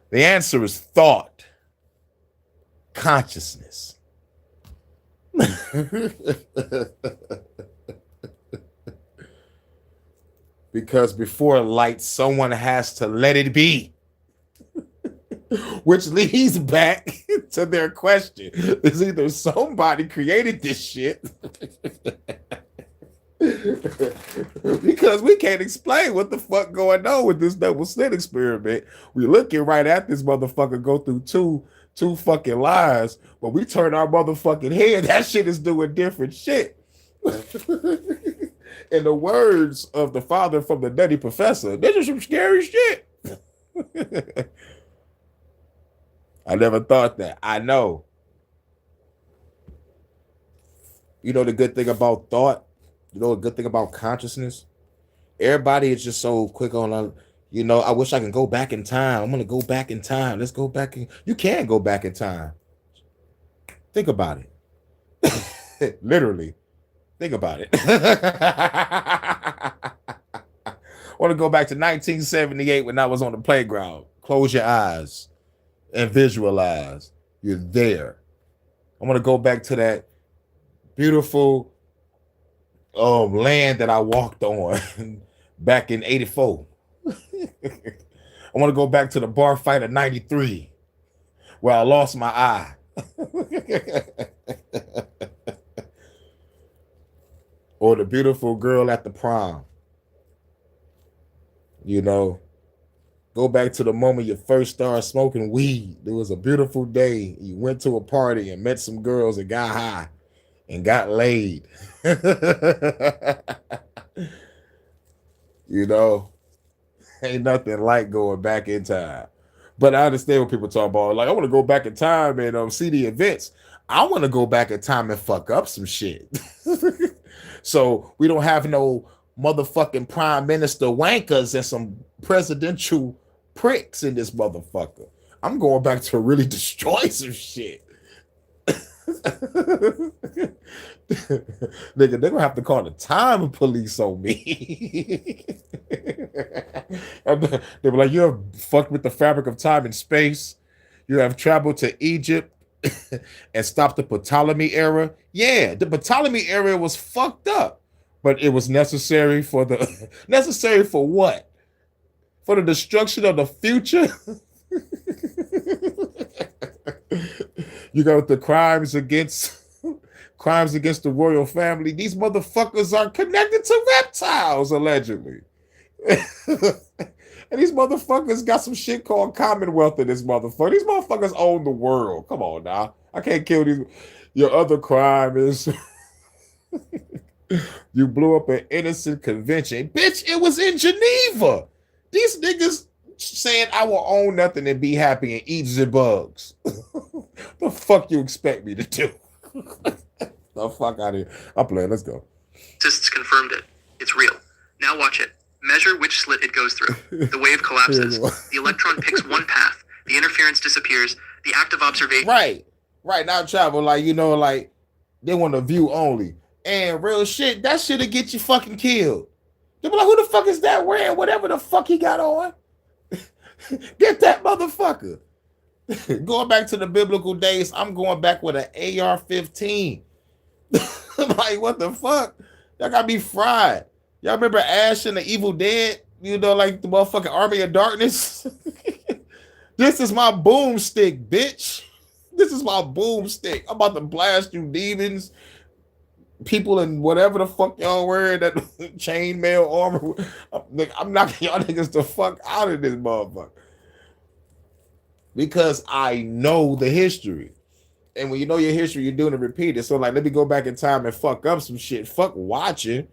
The answer is thought, consciousness. Because before light, someone has to let it be. Which leads back to their question. It's either somebody created this shit because we can't explain what the fuck going on with this double slit experiment. We looking right at this motherfucker go through two fucking lies, but we turn our motherfucking head. That shit is doing different shit. In the words of the father from the Nutty Professor, this is some scary shit. I never thought that. I know. You know the good thing about thought? You know a good thing about consciousness? Everybody is just so quick on, I wish I can go back in time. I'm going to go back in time. Let's go back in. You can go back in time. Think about it. Literally. Think about it. I want to go back to 1978 when I was on the playground. Close your eyes and visualize you're there. I want to go back to that beautiful land that I walked on back in 84. I want to go back to the bar fight of 93 where I lost my eye. Or the beautiful girl at the prom. Go back to the moment you first started smoking weed. It was a beautiful day. You went to a party and met some girls and got high and got laid. You know, ain't nothing like going back in time. But I understand what people talk about. Like, I want to go back in time and see the events. I want to go back in time and fuck up some shit. So we don't have no motherfucking prime minister wankers and some presidential pricks in this motherfucker. I'm going back to really destroy some shit. Nigga, they're gonna have to call the time police on me. They were like, you have fucked with the fabric of time and space. You have traveled to Egypt and stopped the Ptolemy era. Yeah, the Ptolemy era was fucked up, but it was necessary for the necessary for what? For the destruction of the future. You got the crimes against the royal family. These motherfuckers are connected to reptiles, allegedly. And these motherfuckers got some shit called Commonwealth in this motherfucker. These motherfuckers own the world. Come on now. I can't kill these. Your other crime is you blew up an innocent convention. Bitch, it was in Geneva. These niggas saying I will own nothing and be happy and eat the bugs. The fuck you expect me to do? The fuck out of here. I'm playing. Let's go.
Scientists confirmed it. It's real. Now watch it. Measure which slit it goes through. The wave collapses. The electron picks one path. The interference disappears. The active observation.
Right. Now travel, like, you know, like they want a view only. And real shit, that shit'll get you fucking killed. They'll be like, who the fuck is that wearing whatever the fuck he got on? Get that motherfucker. Going back to the biblical days, I'm going back with an AR-15. Like, what the fuck? Y'all got me fried. Y'all remember Ash and the Evil Dead? You know, like the motherfucking Army of Darkness? This is my boomstick, bitch. This is my boomstick. I'm about to blast you demons, people in whatever the fuck y'all wearing, that chainmail armor. I'm knocking y'all niggas the fuck out of this motherfucker. Because I know the history. And when you know your history, you're doing it repeated. So, like, let me go back in time and fuck up some shit. Fuck watching.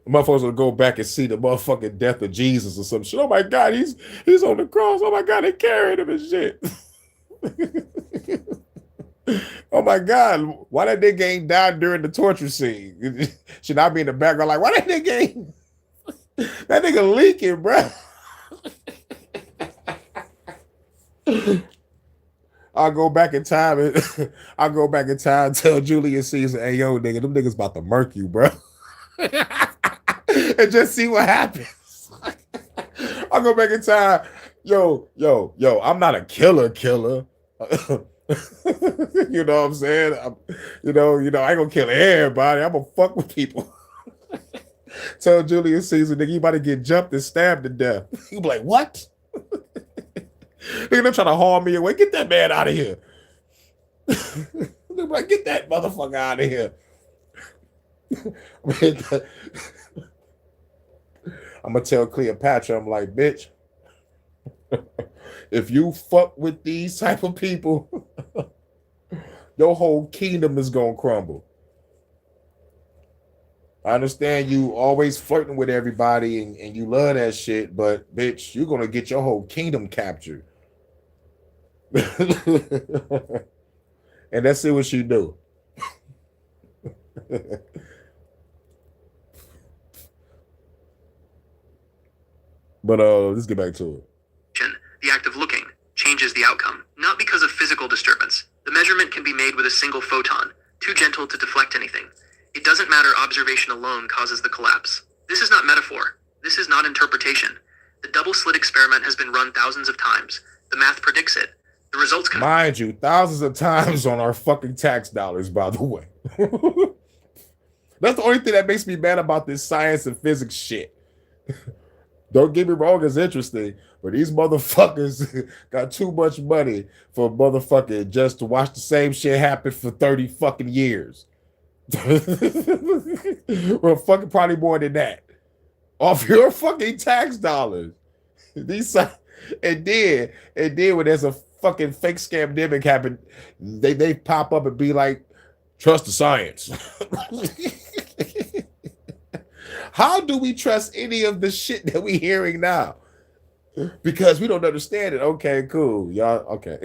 Motherfuckers will go back and see the motherfucking death of Jesus or some shit. Oh my God, he's on the cross. Oh my God, they carried him and shit. Oh my God, why that nigga ain't died during the torture scene? Should I be in the background like, why that nigga ain't? That nigga leaking, bro. I'll go back in time and tell Julius Caesar, hey yo, nigga, them niggas about to murk you, bro. And just see what happens. I'll go back in time. Yo, I'm not a killer. You know what I'm saying? I ain't gonna kill everybody. I'm gonna fuck with people. Tell Julius Caesar, nigga, you about to get jumped and stabbed to death. You be like, what? Nigga, they're trying to haul me away. Get that man out of here. They're like, get that motherfucker out of here. I'm gonna tell Cleopatra, I'm like, bitch, if you fuck with these type of people, your whole kingdom is gonna crumble. I understand you always flirting with everybody and you love that shit, but bitch, you're gonna get your whole kingdom captured. And let's see what you do. But let's get back to it.
The act of looking changes the outcome, not because of physical disturbance. The measurement can be made with a single photon, too gentle to deflect anything. It doesn't matter, observation alone causes the collapse. This is not metaphor. This is not interpretation. The double slit experiment has been run thousands of times. The math predicts it. The results can...
Mind you, thousands of times on our fucking tax dollars, by the way. That's the only thing that makes me mad about this science and physics shit. Don't get me wrong, it's interesting, but these motherfuckers got too much money for motherfucking just to watch the same shit happen for 30 fucking years. Well, fucking probably more than that. Off your fucking tax dollars. And then when there's a fucking fake scamdemic happen, they pop up and be like, trust the science. How do we trust any of the shit that we hearing now? Because we don't understand it. Okay, cool. Y'all, okay.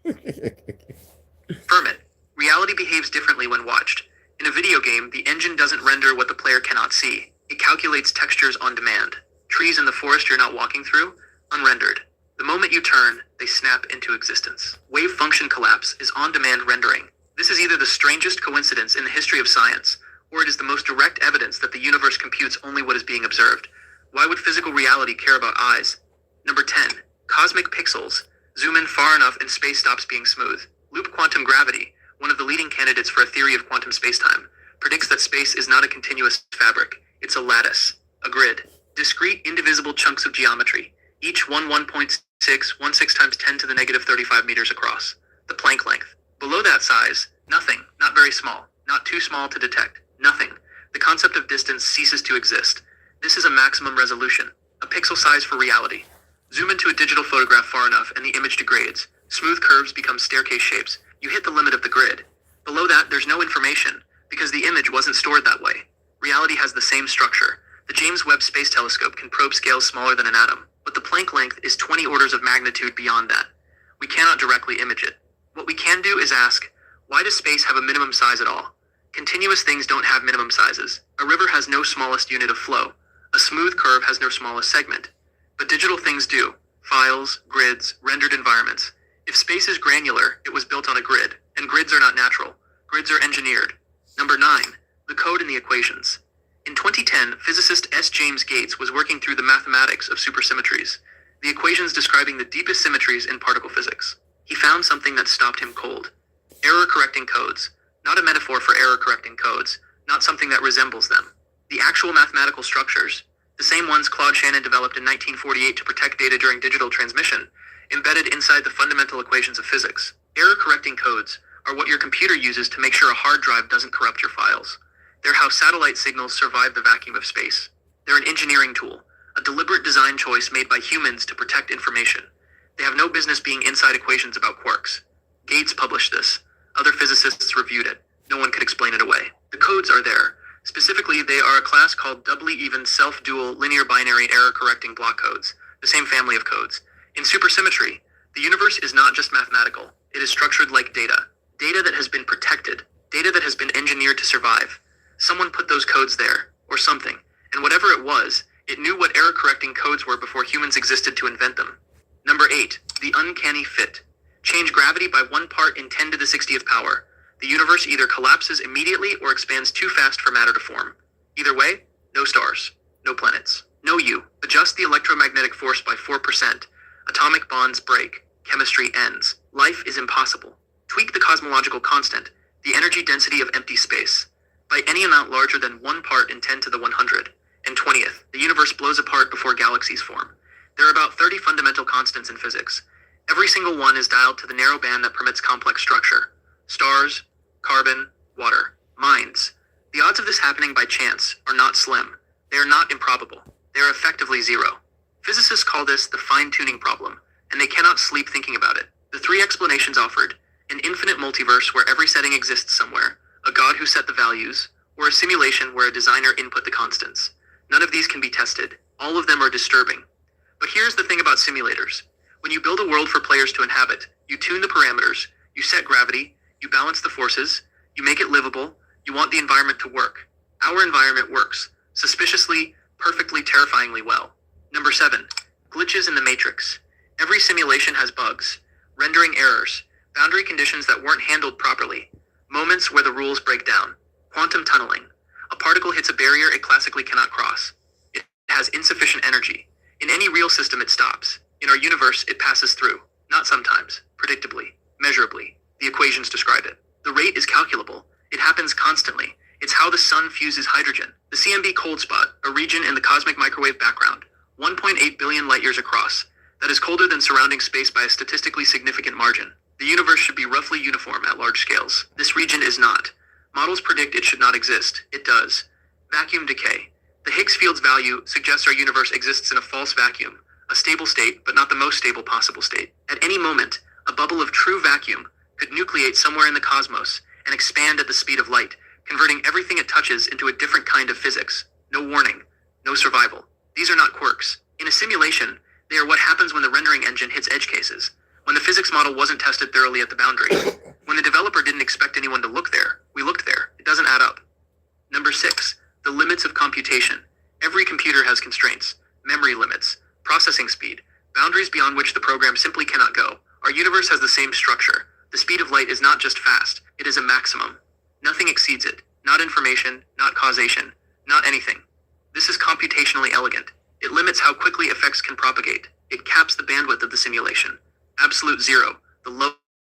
Affirm it. Reality behaves differently when watched. In a video game, the engine doesn't render what the player cannot see. It calculates textures on demand. Trees in the forest you're not walking through? Unrendered. The moment you turn, they snap into existence. Wave function collapse is on-demand rendering. This is either the strangest coincidence in the history of science, or it is the most direct evidence that the universe computes only what is being observed. Why would physical reality care about eyes? Number 10. Cosmic pixels. Zoom in far enough and space stops being smooth. Loop quantum gravity, one of the leading candidates for a theory of quantum spacetime, predicts that space is not a continuous fabric. It's a lattice, a grid. Discrete, indivisible chunks of geometry, each 1.616 times 10 to the negative 35 meters across. The Planck length. Below that size, nothing, not very small, not too small to detect, nothing. The concept of distance ceases to exist. This is a maximum resolution, a pixel size for reality. Zoom into a digital photograph far enough and the image degrades. Smooth curves become staircase shapes. You hit the limit of the grid. Below that, there's no information, because the image wasn't stored that way. Reality has the same structure. The James Webb Space Telescope can probe scales smaller than an atom, but the Planck length is 20 orders of magnitude beyond that. We cannot directly image it. What we can do is ask, why does space have a minimum size at all? Continuous things don't have minimum sizes. A river has no smallest unit of flow. A smooth curve has no smallest segment. But digital things do. Files, grids, rendered environments. If space is granular, it was built on a grid, and grids are not natural. Grids are engineered. Number 9. The code and the equations. In 2010, physicist S. James Gates was working through the mathematics of supersymmetries, the equations describing the deepest symmetries in particle physics. He found something that stopped him cold. Error-correcting codes. Not a metaphor for error-correcting codes, not something that resembles them. The actual mathematical structures, the same ones Claude Shannon developed in 1948 to protect data during digital transmission, embedded inside the fundamental equations of physics. Error-correcting codes are what your computer uses to make sure a hard drive doesn't corrupt your files. They're how satellite signals survive the vacuum of space. They're an engineering tool, a deliberate design choice made by humans to protect information. They have no business being inside equations about quarks. Gates published this. Other physicists reviewed it. No one could explain it away. The codes are there. Specifically, they are a class called doubly even self-dual linear binary error-correcting block codes, the same family of codes. In supersymmetry, the universe is not just mathematical. It is structured like data. Data that has been protected. Data that has been engineered to survive. Someone put those codes there, or something, and whatever it was, it knew what error-correcting codes were before humans existed to invent them. Number 8. The uncanny fit. Change gravity by 1 part in 10 to the 60th power. The universe either collapses immediately or expands too fast for matter to form. Either way, no stars, no planets, no you. Adjust the electromagnetic force by 4%. Atomic bonds break. Chemistry ends. Life is impossible. Tweak the cosmological constant, the energy density of empty space, by any amount larger than 1 part in 10 to the 120th. The universe blows apart before galaxies form. There are about 30 fundamental constants in physics. Every single one is dialed to the narrow band that permits complex structure. Stars, carbon, water, minds. The odds of this happening by chance are not slim. They are not improbable. They are effectively zero. Physicists call this the fine-tuning problem, and they cannot sleep thinking about it. The 3 explanations offered: an infinite multiverse where every setting exists somewhere, a god who set the values, or a simulation where a designer input the constants. None of these can be tested. All of them are disturbing. But here's the thing about simulators. When you build a world for players to inhabit, you tune the parameters, you set gravity, you balance the forces, you make it livable, you want the environment to work. Our environment works, suspiciously, perfectly, terrifyingly well. Number 7. Glitches in the matrix. Every simulation has bugs, rendering errors, boundary conditions that weren't handled properly, moments where the rules break down. Quantum tunneling. A particle hits a barrier it classically cannot cross. It has insufficient energy. In any real system, it stops. In our universe, it passes through. Not sometimes. Predictably. Measurably. The equations describe it. The rate is calculable. It happens constantly. It's how the sun fuses hydrogen. The CMB cold spot, a region in the cosmic microwave background, 1.8 billion light-years across, that is colder than surrounding space by a statistically significant margin. The universe should be roughly uniform at large scales. This region is not. Models predict it should not exist. It does. Vacuum decay. The Higgs field's value suggests our universe exists in a false vacuum, a stable state, but not the most stable possible state. At any moment, a bubble of true vacuum could nucleate somewhere in the cosmos and expand at the speed of light, converting everything it touches into a different kind of physics. No warning. No survival. These are not quirks. In a simulation, they are what happens when the rendering engine hits edge cases, when the physics model wasn't tested thoroughly at the boundary, when the developer didn't expect anyone to look there. We looked there. It doesn't add up. Number 6. The limits of computation. Every computer has constraints, memory limits, processing speed, boundaries beyond which the program simply cannot go. Our universe has the same structure. The speed of light is not just fast, it is a maximum. Nothing exceeds it. Not information, not causation, not anything. This is computationally elegant. It limits how quickly effects can propagate. It caps the bandwidth of the simulation. Absolute zero, the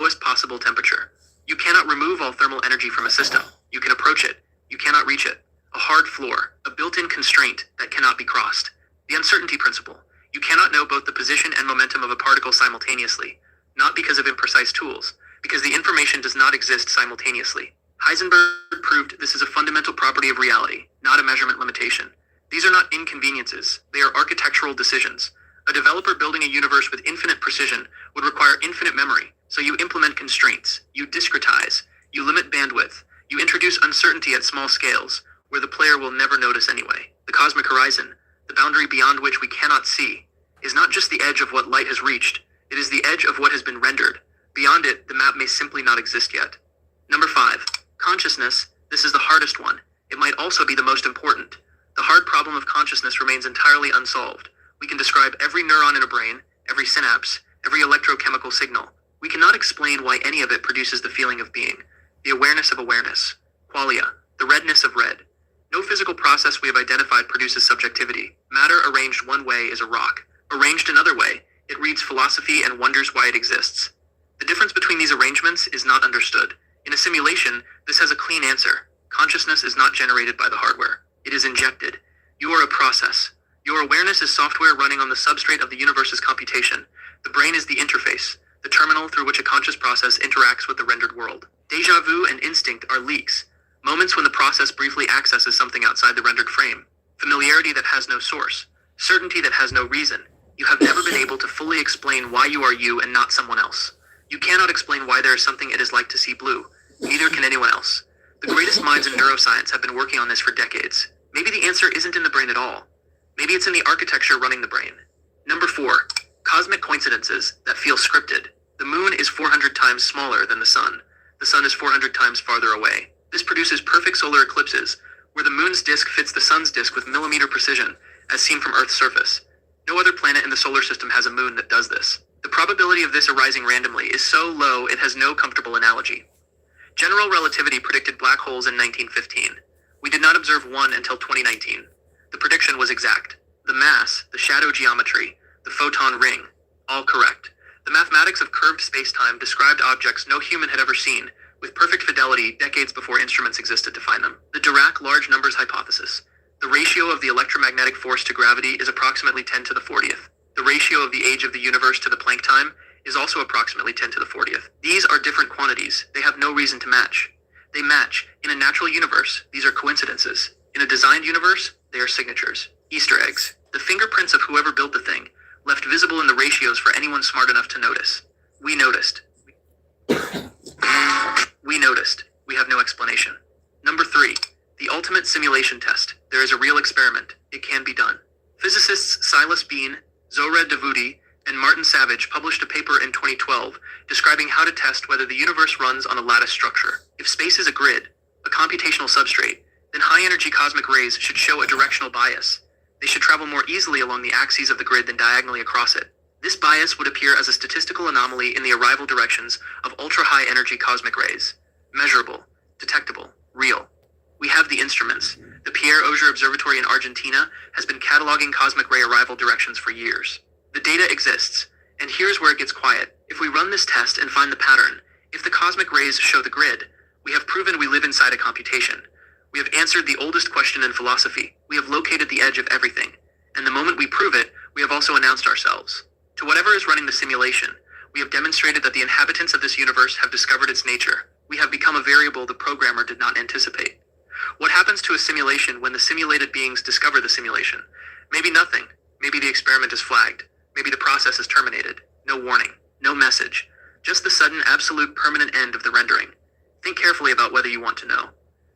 lowest possible temperature. You cannot remove all thermal energy from a system. You can approach it. You cannot reach it. A hard floor, a built-in constraint that cannot be crossed. The uncertainty principle. You cannot know both the position and momentum of a particle simultaneously, not because of imprecise tools, because the information does not exist simultaneously. Heisenberg proved this is a fundamental property of reality, not a measurement limitation. These are not inconveniences, they are architectural decisions. A developer building a universe with infinite precision would require infinite memory, so you implement constraints, you discretize, you limit bandwidth, you introduce uncertainty at small scales, where the player will never notice anyway. The cosmic horizon, the boundary beyond which we cannot see, is not just the edge of what light has reached, it is the edge of what has been rendered. Beyond it, the map may simply not exist yet. Number 5. Consciousness. This is the hardest one. It might also be the most important. The hard problem of consciousness remains entirely unsolved. We can describe every neuron in a brain, every synapse, every electrochemical signal. We cannot explain why any of it produces the feeling of being, the awareness of awareness, qualia, the redness of red. No physical process we have identified produces subjectivity. Matter arranged one way is a rock. Arranged another way, it reads philosophy and wonders why it exists. The difference between these arrangements is not understood. In a simulation, this has a clean answer. Consciousness is not generated by the hardware. It is injected. You are a process. Your awareness is software running on the substrate of the universe's computation. The brain is the interface, the terminal through which a conscious process interacts with the rendered world. Déjà vu and instinct are leaks, moments when the process briefly accesses something outside the rendered frame. Familiarity that has no source. Certainty that has no reason. You have never been able to fully explain why you are you and not someone else. You cannot explain why there is something it is like to see blue. Neither can anyone else. The greatest minds in neuroscience have been working on this for decades. Maybe the answer isn't in the brain at all. Maybe it's in the architecture running the brain. Number 4. Cosmic coincidences that feel scripted. The moon is 400 times smaller than the sun. The sun is 400 times farther away. This produces perfect solar eclipses, where the moon's disk fits the sun's disk with millimeter precision, as seen from Earth's surface. No other planet in the solar system has a moon that does this. The probability of this arising randomly is so low it has no comfortable analogy. General relativity predicted black holes in 1915. We did not observe one until 2019. The prediction was exact. The mass, the shadow geometry, the photon ring, all correct. The mathematics of curved spacetime described objects no human had ever seen, with perfect fidelity decades before instruments existed to find them. The Dirac large numbers hypothesis. The ratio of the electromagnetic force to gravity is approximately 10 to the 40th. The ratio of the age of the universe to the Planck time is also approximately 10 to the 40th. These are different quantities. They have no reason to match. They match. In a natural universe, these are coincidences. In a designed universe, they are signatures. Easter eggs. The fingerprints of whoever built the thing, left visible in the ratios for anyone smart enough to notice. We noticed. We noticed. We have no explanation. Number 3. The ultimate simulation test. There is a real experiment. It can be done. Physicists Silas Bean, Zohra Davudi, and Martin Savage published a paper in 2012 describing how to test whether the universe runs on a lattice structure. If space is a grid, a computational substrate, then high-energy cosmic rays should show a directional bias. They should travel more easily along the axes of the grid than diagonally across it. This bias would appear as a statistical anomaly in the arrival directions of ultra-high energy cosmic rays. Measurable, detectable, real. We have the instruments. The Pierre Auger Observatory in Argentina has been cataloging cosmic ray arrival directions for years. The data exists, and here's where it gets quiet. If we run this test and find the pattern, if the cosmic rays show the grid, we have proven we live inside a computation. We have answered the oldest question in philosophy. We have located the edge of everything. And the moment we prove it, we have also announced ourselves. To whatever is running the simulation, we have demonstrated that the inhabitants of this universe have discovered its nature. We have become a variable the programmer did not anticipate. What happens to a simulation when the simulated beings discover the simulation? Maybe nothing. Maybe the experiment is flagged. Maybe the process is terminated. No warning. No message. Just the sudden, absolute, permanent end of the rendering. Think carefully about whether you want to know.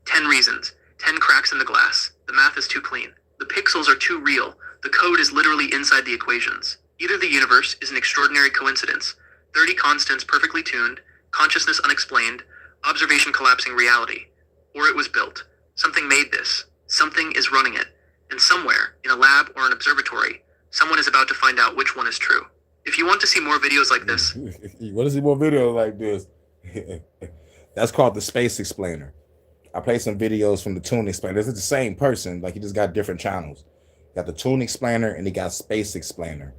10 reasons. 10 cracks in the glass. The math is too clean. The pixels are too real. The code is literally inside the equations. Either the universe is an extraordinary coincidence, 30 constants perfectly tuned, consciousness unexplained, observation collapsing reality, or it was built. Something made this. Something is running it. And somewhere, in a lab or an observatory, someone is about to find out which one is true. If you want to see more videos like this,
you want to see more videos like this? That's called the Space Explainer. I play some videos from the Tune Explainer. This is the same person, like he just got different channels. Got the Tune Explainer and he got Space Explainer.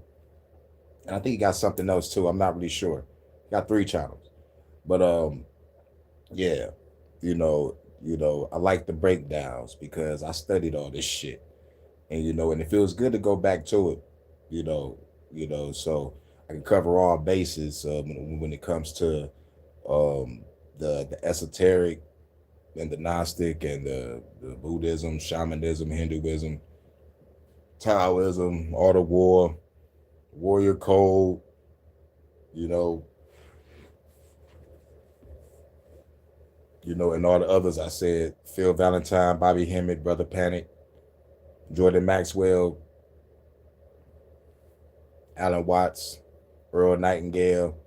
And I think he got something else too. I'm not really sure. Got 3 channels. But yeah, I like the breakdowns because I studied all this shit. And and it feels good to go back to it, so I can cover all bases when it comes to the esoteric and the Gnostic and the Buddhism, shamanism, Hinduism, Taoism, art of war, warrior code, and all the others I said, Phil Valentine, Bobby Hemmett, Brother Panic, Jordan Maxwell, Alan Watts, Earl Nightingale,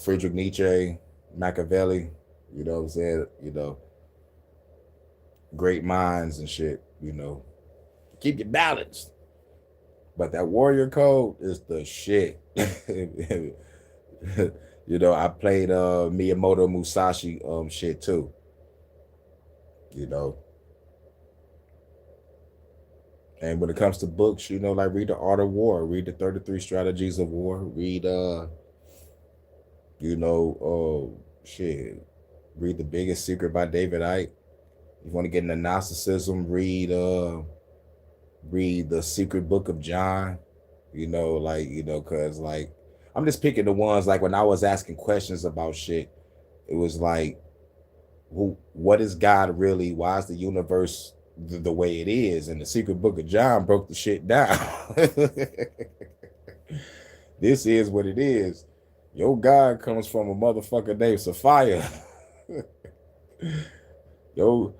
Friedrich Nietzsche, Machiavelli, what I'm saying, great minds and shit, keep you balanced. But that warrior code is the shit. I played Miyamoto Musashi shit too. And when it comes to books, like read The Art of War, read the 33 Strategies of War, read read The Biggest Secret by David Icke. If you want to get into Gnosticism, read The Secret Book of John, because I'm just picking the ones like when I was asking questions about shit, it was like, what is God really? Why is the universe the way it is? And The Secret Book of John broke the shit down. This is what it is. Your God comes from a motherfucker named Sophia. The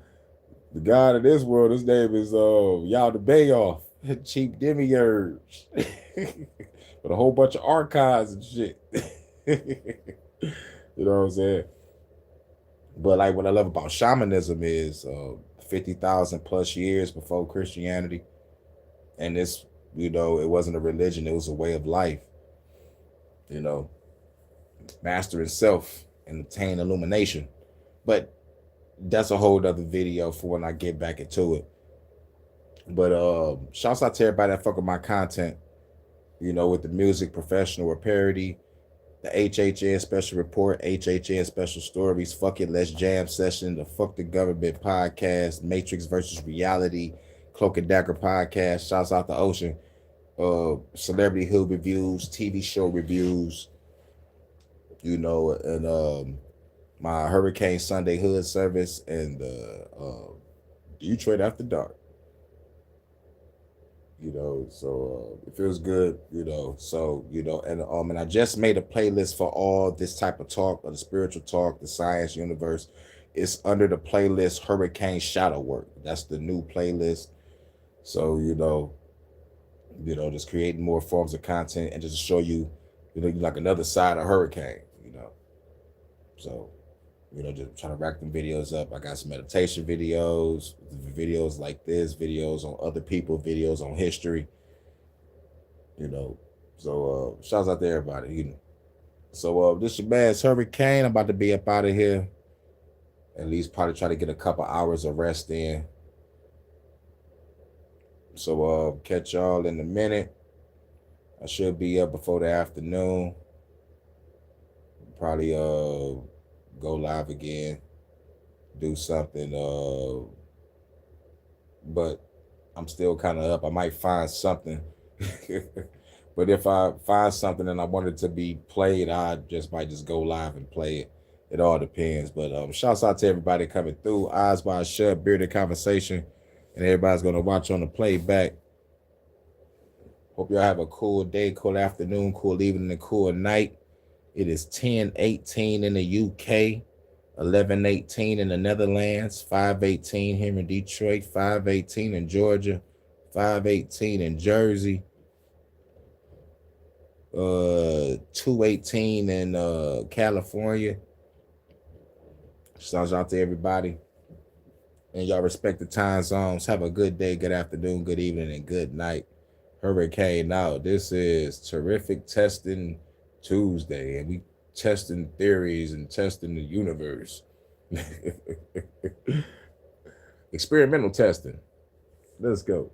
God of this world, his name is Yaldabaoth, cheap demiurge. With a whole bunch of archives and shit. You know what I'm saying? But like what I love about shamanism is 50,000 plus years before Christianity. And this, it wasn't a religion, it was a way of life. Mastering self and obtain illumination. But that's a whole other video for when I get back into it. But shouts out to everybody that fuck with my content, with the music, professional or parody, the HHN special report, HHN special stories, Fuck It, Let's Jam session, the Fuck the Government podcast, Matrix versus Reality, Cloak and Dagger podcast, shouts out to Ocean, Celebrity Hood reviews, TV show reviews, and my Hurricane Sunday Hood service and Detroit After Dark. So it feels good, and I just made a playlist for all this type of talk, or the spiritual talk, the science universe. It's under the playlist Hurricane Shadow Work. That's the new playlist. So, just creating more forms of content and just to show you, like another side of Hurricane, So, just trying to rack them videos up. I got some meditation videos like this, videos on other people, videos on history, So shouts out to everybody, So this your man's Hurricane. I'm about to be up out of here. At least probably try to get a couple hours of rest in. So catch y'all in a minute. I should be up before the afternoon. Probably go live again, do something, but I'm still kind of up. I might find something. But if I find something and I want it to be played, I might just go live and play it. It all depends. But shouts out to everybody coming through. Eyes Wide Shut, Bearded Conversation, and everybody's gonna watch on the playback. Hope y'all have a cool day, cool afternoon, cool evening, and cool night. It is 10:18 in the UK. 11:18 in the Netherlands, 5:18 here in Detroit, 5:18 in Georgia, 5:18 in Jersey, 2:18 in California. Shouts out to everybody. And y'all respect the time zones. Have a good day, good afternoon, good evening, and good night. Hurricane out. This is Terrific Testing Tuesday, and we testing theories and testing the universe. Experimental testing. Let's go.